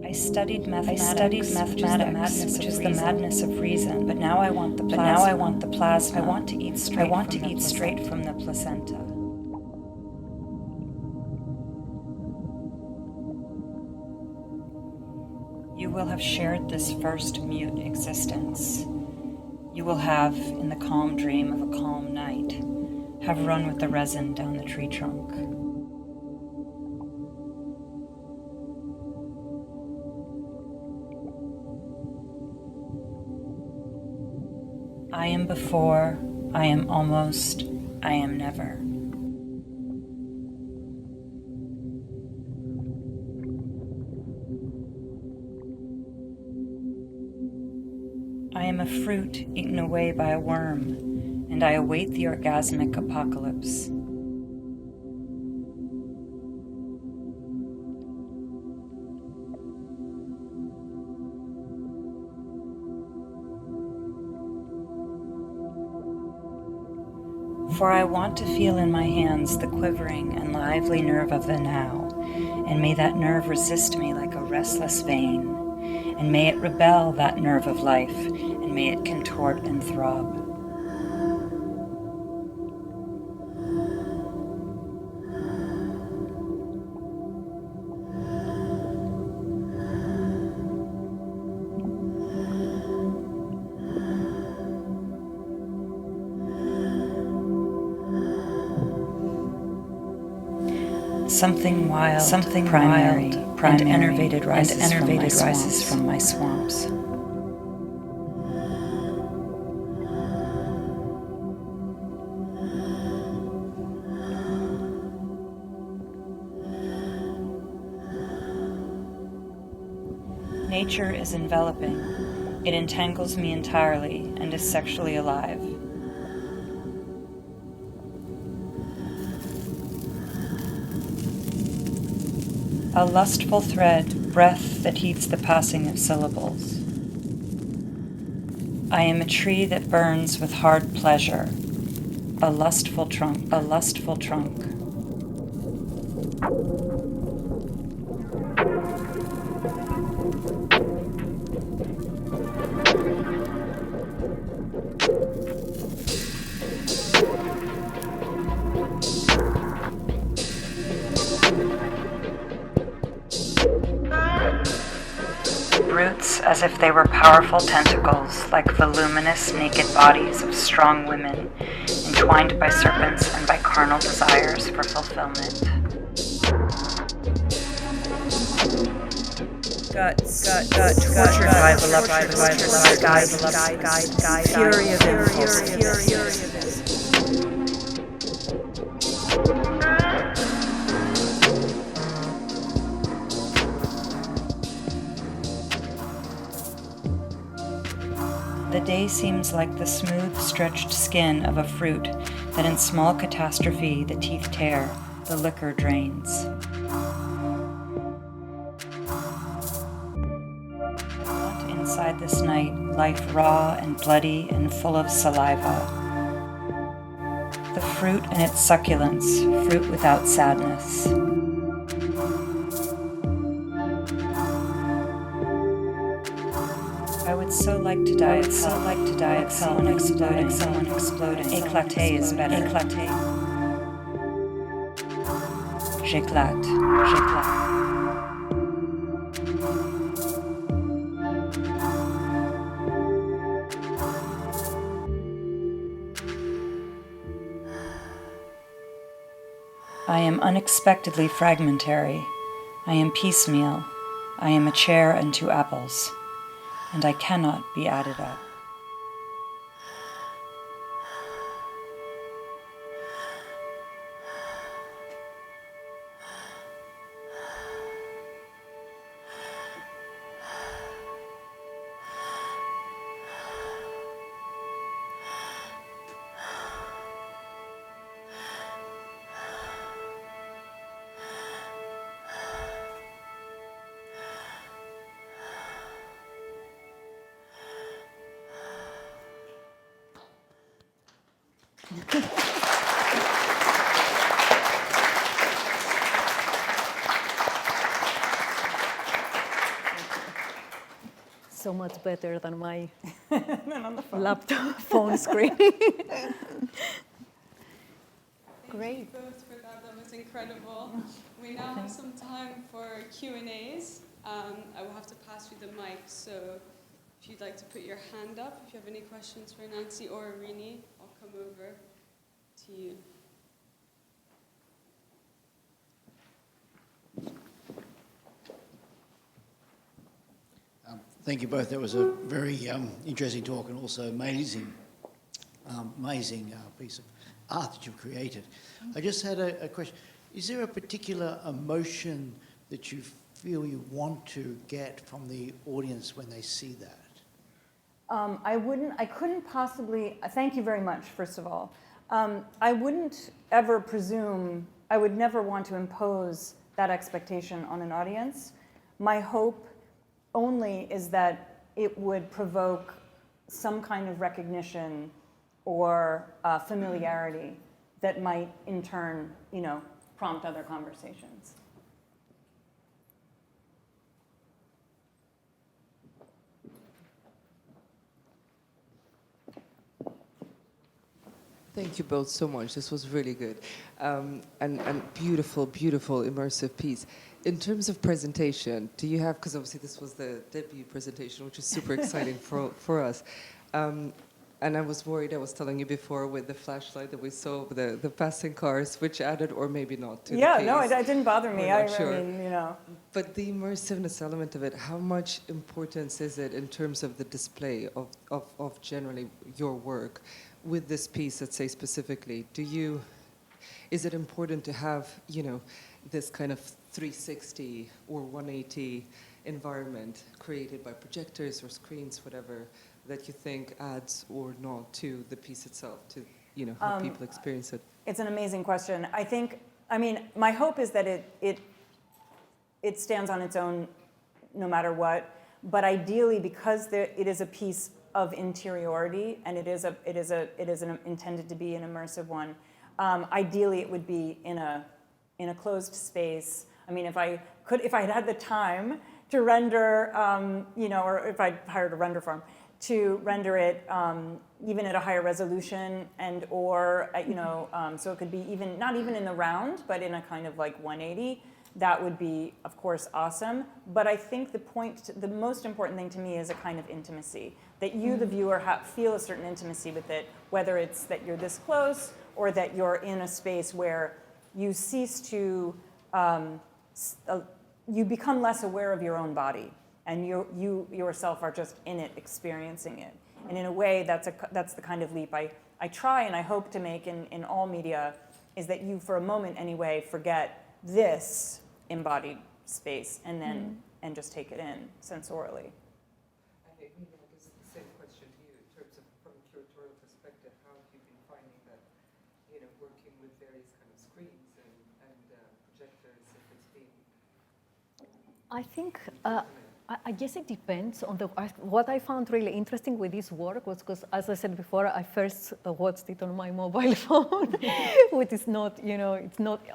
I studied mathematics, which is the madness of reason. But now I want the plasma. I want to eat straight from the placenta. You will have shared this first mute existence. You will have, in the calm dream of a calm night, have run with the resin down the tree trunk. I am before, I am almost, I am never. I am a fruit eaten away by a worm, and I await the orgasmic apocalypse. For I want to feel in my hands the quivering and lively nerve of the now, and may that nerve resist me like a restless vein, and may it rebel, that nerve of life, and may it contort and throb. Something wild, primary, and enervated rises from my swamps. Nature is enveloping. It entangles me entirely and is sexually alive. A lustful thread, breath that heats the passing of syllables. I am a tree that burns with hard pleasure, a lustful trunk, a lustful trunk. Roots as if they were powerful tentacles, like voluminous naked bodies of strong women, entwined by serpents and by carnal desires for fulfillment. Tortured by voluptuous skies, fury of impulse. The day seems like the smooth, stretched skin of a fruit that in small catastrophe the teeth tear, the liquor drains. I want inside this night life raw and bloody and full of saliva. The fruit and its succulence, fruit without sadness. I would so like to die of hell, like to die of hell and exploding, someone exploding. Éclater is better. Éclater. J'éclate, j'éclate. I am unexpectedly fragmentary. I am piecemeal. I am a chair and 2 apples, and I cannot be added up. So much better than my laptop phone screen. Great. Thank you both for that. That was incredible. We now have some time for Q&As. I will have to pass you the mic, so if you'd like to put your hand up, if you have any questions for Nancy or Irini, I'll come over to you. Thank you both. That was a very interesting talk and also amazing piece of art that you've created. I just had a question. Is there a particular emotion that you feel you want to get from the audience when they see that? I couldn't possibly, thank you very much, first of all. I wouldn't ever presume, I would never want to impose that expectation on an audience. My hope only is that it would provoke some kind of recognition or familiarity that might in turn, prompt other conversations. Thank you both so much. This was really good. And beautiful, beautiful, immersive piece. In terms of presentation, do you have, because obviously this was the debut presentation, which is super exciting for us. And I was worried, I was telling you before, with the flashlight that we saw, the passing cars, which added, or maybe not, to the piece. No, it didn't bother me. I mean, But the immersiveness element of it, how much importance is it in terms of the display of generally your work? With this piece, let's say specifically, is it important to have, this kind of 360 or 180 environment created by projectors or screens, whatever, that you think adds or not to the piece itself, to how people experience it? It's an amazing question. My hope is that it stands on its own no matter what, but ideally, because it is a piece of interiority and it is intended to be an immersive one, ideally it would be in a closed space. If I had the time to render, or if I hired a render farm to render it even at a higher resolution or so it could be not even in the round, but in a kind of like 180. That would be, of course, awesome. But I think the most important thing to me is a kind of intimacy, that you, the viewer, feel a certain intimacy with it, whether it's that you're this close or that you're in a space where you cease to, you become less aware of your own body, and you yourself are just in it, experiencing it. And in a way, that's the kind of leap I try and I hope to make in all media, is that you, for a moment anyway, forget this embodied space and then and just take it in sensorially. I guess the same question to you in terms of, from a curatorial perspective, how have you been finding that, working with various kind of screens and projectors, if it's been? I think, I guess it depends on what I found really interesting with this work was because, as I said before, I first watched it on my mobile phone, which is not,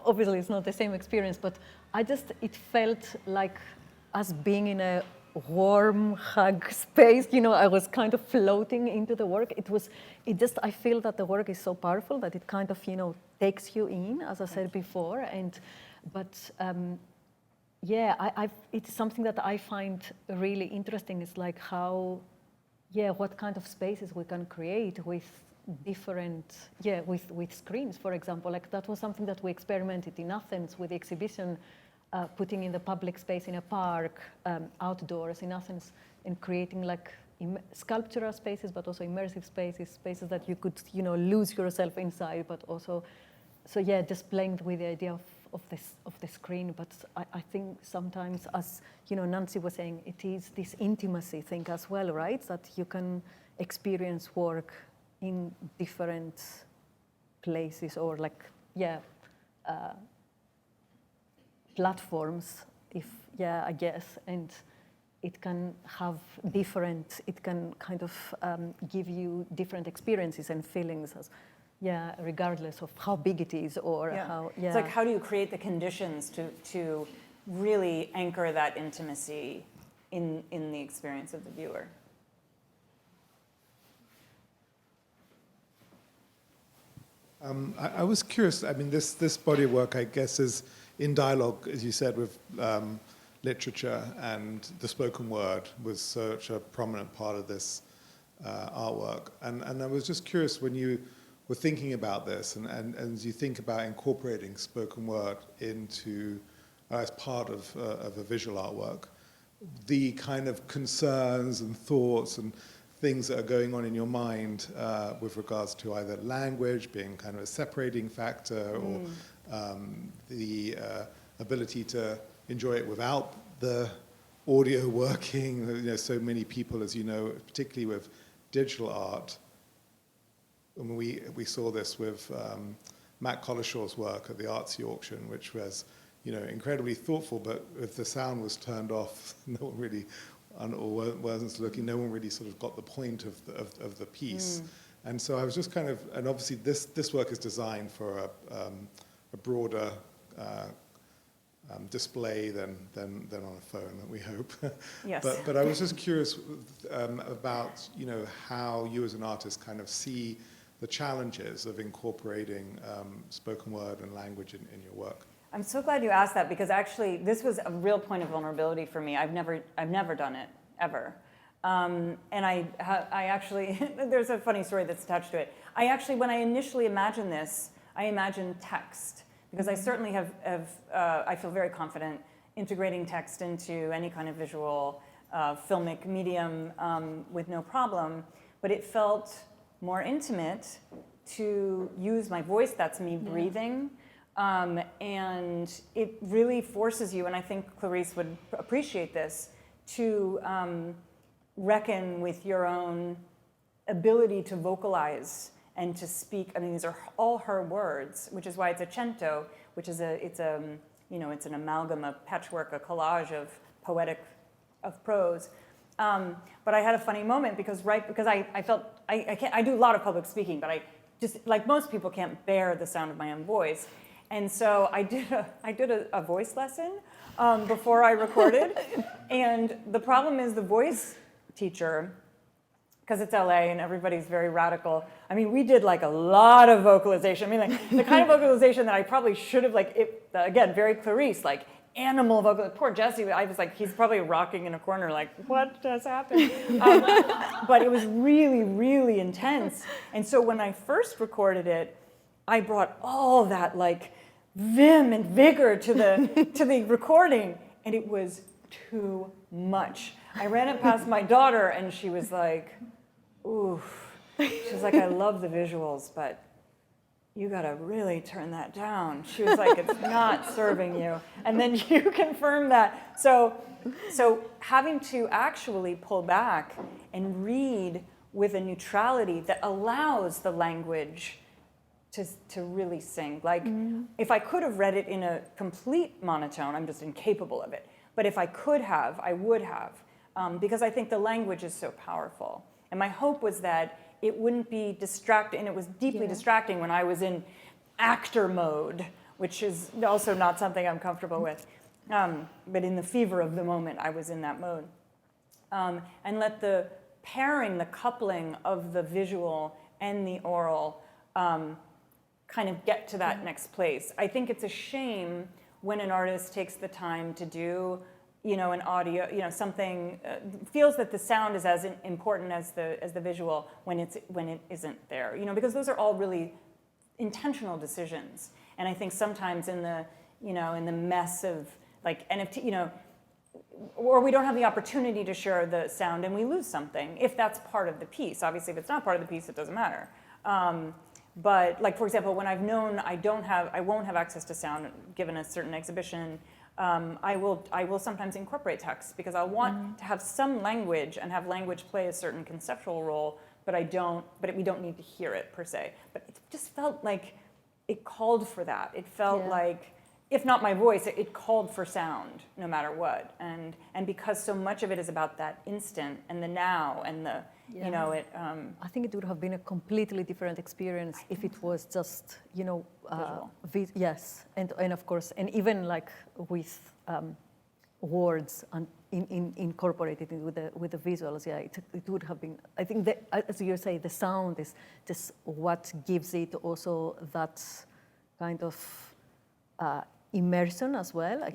obviously it's not the same experience, but it felt like us being in a warm hug space. You know, I was kind of floating into the work. I feel that the work is so powerful that it kind of, you know, takes you in, as I said before. It's something that I find really interesting is like how, what kind of spaces we can create with different, with screens, for example. Like that was something that we experimented in Athens with the exhibition, putting in the public space in a park, outdoors in Athens, and creating like sculptural spaces, but also immersive spaces that you could, you know, lose yourself inside, but also, just playing with the idea of the screen. But I think sometimes, as you know, Nancy was saying, it is this intimacy thing as well, right? That you can experience work in different places or like, platforms, I guess, and it can have it can kind of give you different experiences and feelings as, regardless of how big it is or how, It's like, how do you create the conditions to really anchor that intimacy in the experience of the viewer? I was curious, I mean, this body of work, I guess, is in dialogue, as you said, with literature, and the spoken word was such a prominent part of this artwork. And I was just curious, when you were thinking about this, and as you think about incorporating spoken word into, as part of a visual artwork, the kind of concerns and thoughts and things that are going on in your mind with regards to either language being kind of a separating factor, or the ability to enjoy it without the audio working. You know, so many people, as you know, particularly with digital art, and we saw this with Matt Collishaw's work at the Artsy auction, which was, you know, incredibly thoughtful, but if the sound was turned off, no one really, or wasn't looking, no one really sort of got the point of the piece. And so I was just kind of, and obviously this work is designed for a broader display than on a phone, we hope. Yes. But I was just curious about, you know, how you as an artist kind of see the challenges of incorporating spoken word and language in your work. I'm so glad you asked that, because actually this was a real point of vulnerability for me. I've never done it, ever. And I actually, there's a funny story that's attached to it. I actually, when I initially imagined this, I imagined text, because I certainly I feel very confident integrating text into any kind of visual filmic medium with no problem, but it felt more intimate to use my voice, that's me breathing. And it really forces you, and I think Clarice would appreciate this, to reckon with your own ability to vocalize and to speak. I mean, these are all her words, which is why it's a cento, which is it's an amalgam, a patchwork, a collage of prose. But I had a funny moment because I felt I do a lot of public speaking, but I just, like most people, can't bear the sound of my own voice. And so I did a voice lesson before I recorded. And the problem is the voice teacher, because it's LA and everybody's very radical. I mean, we did like a lot of vocalization. I mean, like the kind of vocalization that I probably should have, again, very Clarice, like animal vocal. Poor Jesse, I was like, he's probably rocking in a corner like, what has happened? But it was really, really intense. And so when I first recorded it, I brought all that like vim and vigor to the recording, and it was too much. I ran it past my daughter, and she was like, oof. She was like, I love the visuals, but you gotta really turn that down. She was like, it's not serving you. And then you confirmed that. So having to actually pull back and read with a neutrality that allows the language to really sing. Like, if I could have read it in a complete monotone, I'm just incapable of it. But if I could have, I would have, because I think the language is so powerful. And my hope was that it wouldn't be distracting, and it was deeply distracting when I was in actor mode, which is also not something I'm comfortable with. But in the fever of the moment, I was in that mode. and let the pairing, the coupling of the visual and the oral kind of get to that next place. I think it's a shame when an artist takes the time to do, an audio, something, feels that the sound is as important as the visual when it isn't there, because those are all really intentional decisions. And I think sometimes in the, in the mess of like NFT, or we don't have the opportunity to share the sound and we lose something if that's part of the piece. Obviously, if it's not part of the piece, it doesn't matter. But like, for example, when I've known I won't have access to sound given a certain exhibition, I will sometimes incorporate text because I want to have some language and have language play a certain conceptual role, but we don't need to hear it per se. But it just felt like it called for that. It felt like, if not my voice, it called for sound no matter what. And because so much of it is about that instant and the now and the, I think it would have been a completely different experience if it was just, yes, and of course, and even like with words and incorporated with the visuals, it would have been. I think that, as you say, the sound is just what gives it also that kind of immersion as well.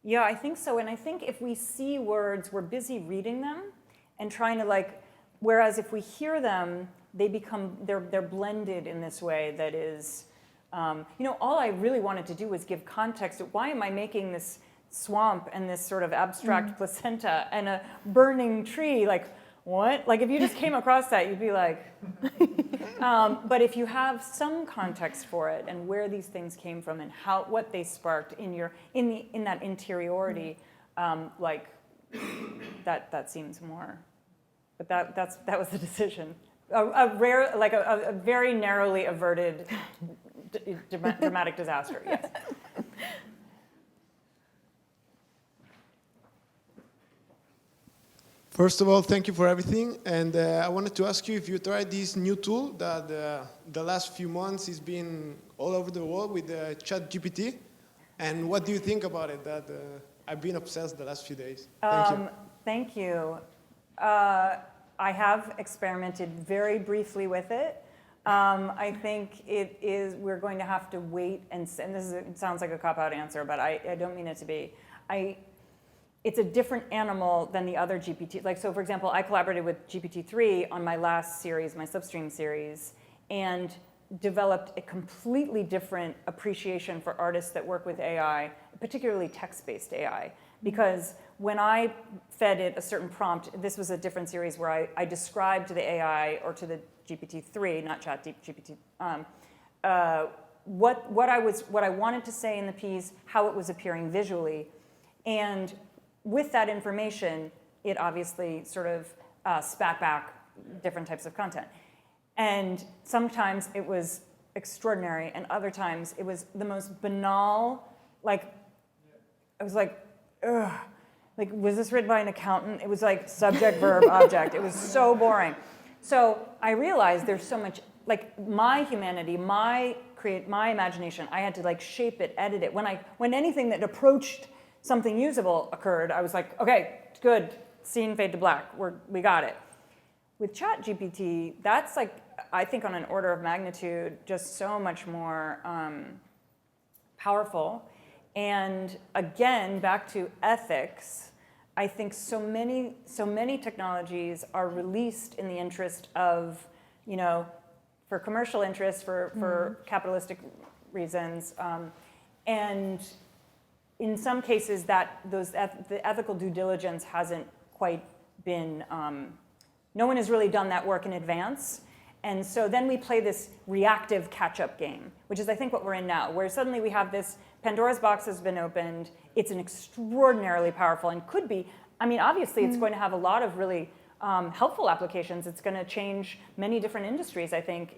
Yeah, I think so. And I think if we see words, we're busy reading them and trying to whereas if we hear them, they're blended in this way that is, all I really wanted to do was give context to why am I making this swamp and this sort of abstract placenta and a burning tree, what? If you just came across that, you'd be like, but if you have some context for it and where these things came from and what they sparked in that interiority, that seems more. But that was the decision. A very narrowly averted dramatic disaster. Yes. First of all, thank you for everything. And I wanted to ask you if you tried this new tool that the last few months has been all over the world with ChatGPT. And what do you think about it? That I've been obsessed the last few days. Thank you. Thank you. I have experimented very briefly with it. I think we're going to have to wait and it sounds like a cop-out answer, but I don't mean it to be. It's a different animal than the other GPT. So for example, I collaborated with GPT-3 on my last series, my Substream series, and developed a completely different appreciation for artists that work with AI, particularly text-based AI. Because when I fed it a certain prompt, this was a different series where I described to the AI or to the GPT-3, not ChatGPT, what I wanted to say in the piece, how it was appearing visually, and with that information, it obviously sort of spat back different types of content. And sometimes it was extraordinary, and other times it was the most banal, I was like, ugh. Was this written by an accountant? It was like subject, verb, object. It was so boring. So I realized there's so much, my humanity, my imagination, I had to shape it, edit it. When anything that approached something usable occurred, I was like, okay, good, scene fade to black, we got it. With ChatGPT, that's I think on an order of magnitude, just so much more powerful. And again, back to ethics, I think so many technologies are released in the interest of, for commercial interests, for capitalistic reasons, and in some cases, the ethical due diligence hasn't quite been, no one has really done that work in advance. And so then we play this reactive catch-up game, which is I think what we're in now, where suddenly we have this, Pandora's box has been opened, it's an extraordinarily powerful and could be, obviously it's going to have a lot of really helpful applications. It's going to change many different industries, I think,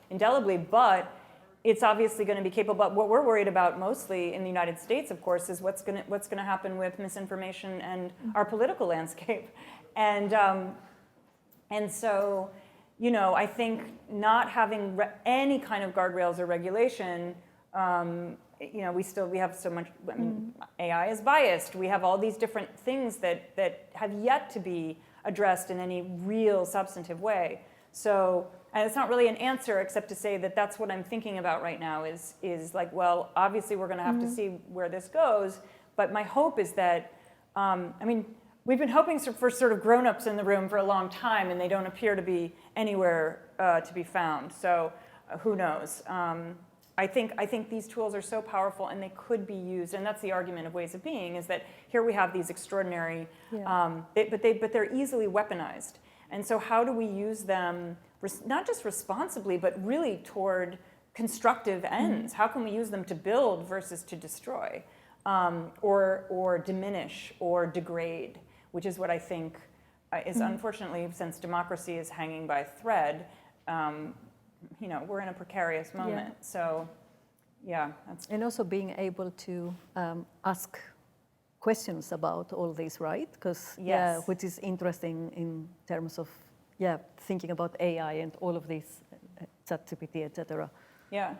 indelibly, but it's obviously going to be capable. But what we're worried about mostly in the United States, of course, is what's going to happen with misinformation and our political landscape. And so, I think not having any kind of guardrails or regulation You know, we have so much, I mean, AI is biased. We have all these different things that have yet to be addressed in any real substantive way. So, and it's not really an answer except to say that that's what I'm thinking about right now is like, well, obviously we're going to have to see where this goes. But my hope is that, I mean, we've been hoping for sort of grown-ups in the room for a long time, and they don't appear to be anywhere to be found. So who knows? I think these tools are so powerful, and they could be used. And that's the argument of ways of being, is that here we have these extraordinary, but they're easily weaponized. And so how do we use them, not just responsibly, but really toward constructive ends? How can we use them to build versus to destroy, or diminish or degrade, which is what I think is unfortunately, since democracy is hanging by a thread, you know, we're in a precarious moment. So, yeah. And also being able to ask questions about all this, right? Because, which is interesting in terms of, thinking about AI and all of this, ChatGPT, et cetera. Yeah,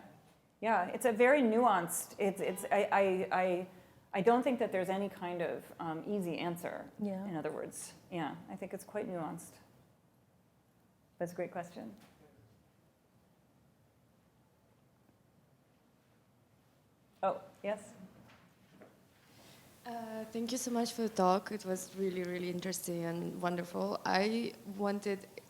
it's a very nuanced, I don't think that there's any kind of easy answer, in other words. Yeah, I think it's quite nuanced. That's a great question. Oh, yes? Thank you so much for the talk. It was really, really interesting and wonderful. I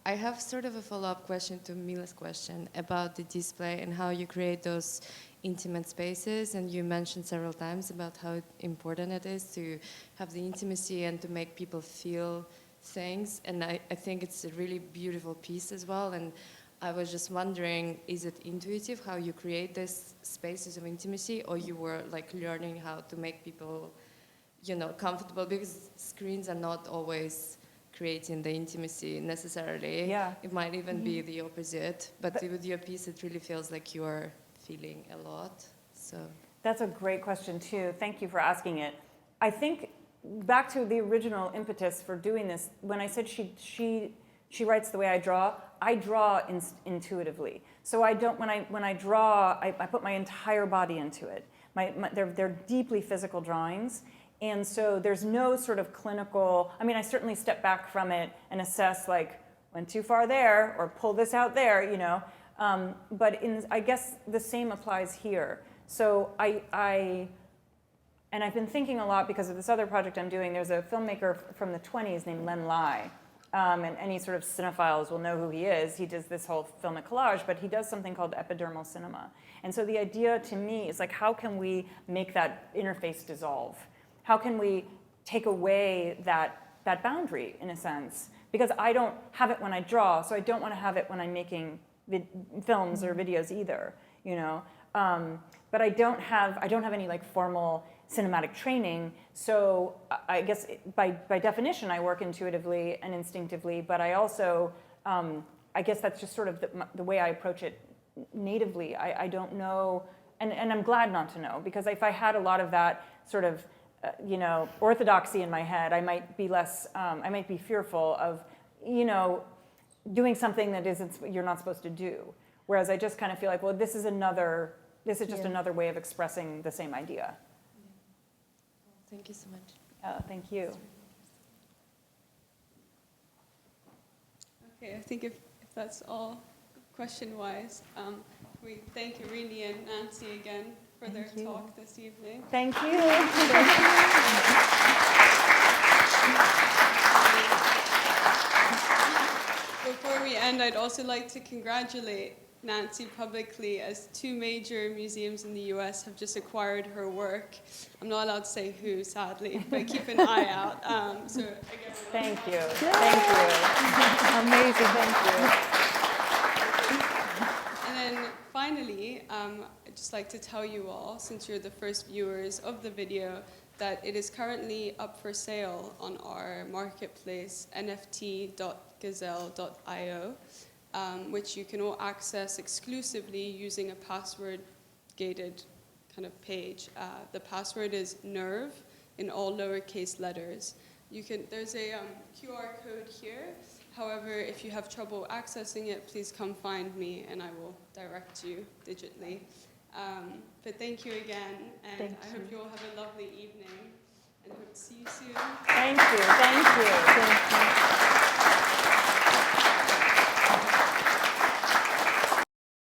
have sort of a follow-up question to Mila's question about the display and how you create those intimate spaces. And you mentioned several times about how important it is to have the intimacy and to make people feel things. And I think it's a really beautiful piece as well. And I was just wondering, is it intuitive how you create these spaces of intimacy, or you were like learning how to make people, you know, comfortable? Because screens are not always creating the intimacy necessarily. Yeah. It might even be the opposite. But with your piece, it really feels like you're feeling a lot. So that's a great question too. Thank you for asking it. I think back to the original impetus for doing this, when I said she writes the way I draw intuitively. So I don't, when I draw, I put my entire body into it. They're deeply physical drawings. And so there's no sort of clinical, I mean, I certainly step back from it and assess, like, went too far there, or pull this out there, you know. But I guess the same applies here. So and I've been thinking a lot because of this other project I'm doing. There's a filmmaker from the 1920s named Len Lai. And any sort of cinephiles will know who he is. He does this whole filmic collage, but he does something called epidermal cinema. And so the idea to me is, like, how can we make that interface dissolve? How can we take away that boundary, in a sense? Because I don't have it when I draw, so I don't want to have it when I'm making films or videos either, you know? But I don't have any, like, formal cinematic training, so I guess by definition I work intuitively and instinctively, but I also, I guess that's just sort of the way I approach it natively. I don't know, and I'm glad not to know, because if I had a lot of that sort of, you know, orthodoxy in my head, I might be I might be fearful of, you know, doing something that you're not supposed to do. Whereas I just kind of feel like, well, this is just another way of expressing the same idea. Thank you so much. Thank you. Okay, I think if that's all question-wise, we thank Irini and Nancy again for their talk this evening. Thank you. Before we end, I'd also like to congratulate Nancy publicly, as 2 major museums in the US have just acquired her work. I'm not allowed to say who, sadly, but keep an eye out. So again, thank you. Thank you. Amazing. Thank you. And then finally, I'd just like to tell you all, since you're the first viewers of the video, that it is currently up for sale on our marketplace, nft.gazelle.io. Which you can all access exclusively using a password-gated kind of page. The password is NERVE in all lowercase letters. There's a QR code here. However, if you have trouble accessing it, please come find me and I will direct you digitally. But thank you again, and Thank I hope you all have a lovely evening, and hope to see you soon. Thank you. Thank you. Thank you.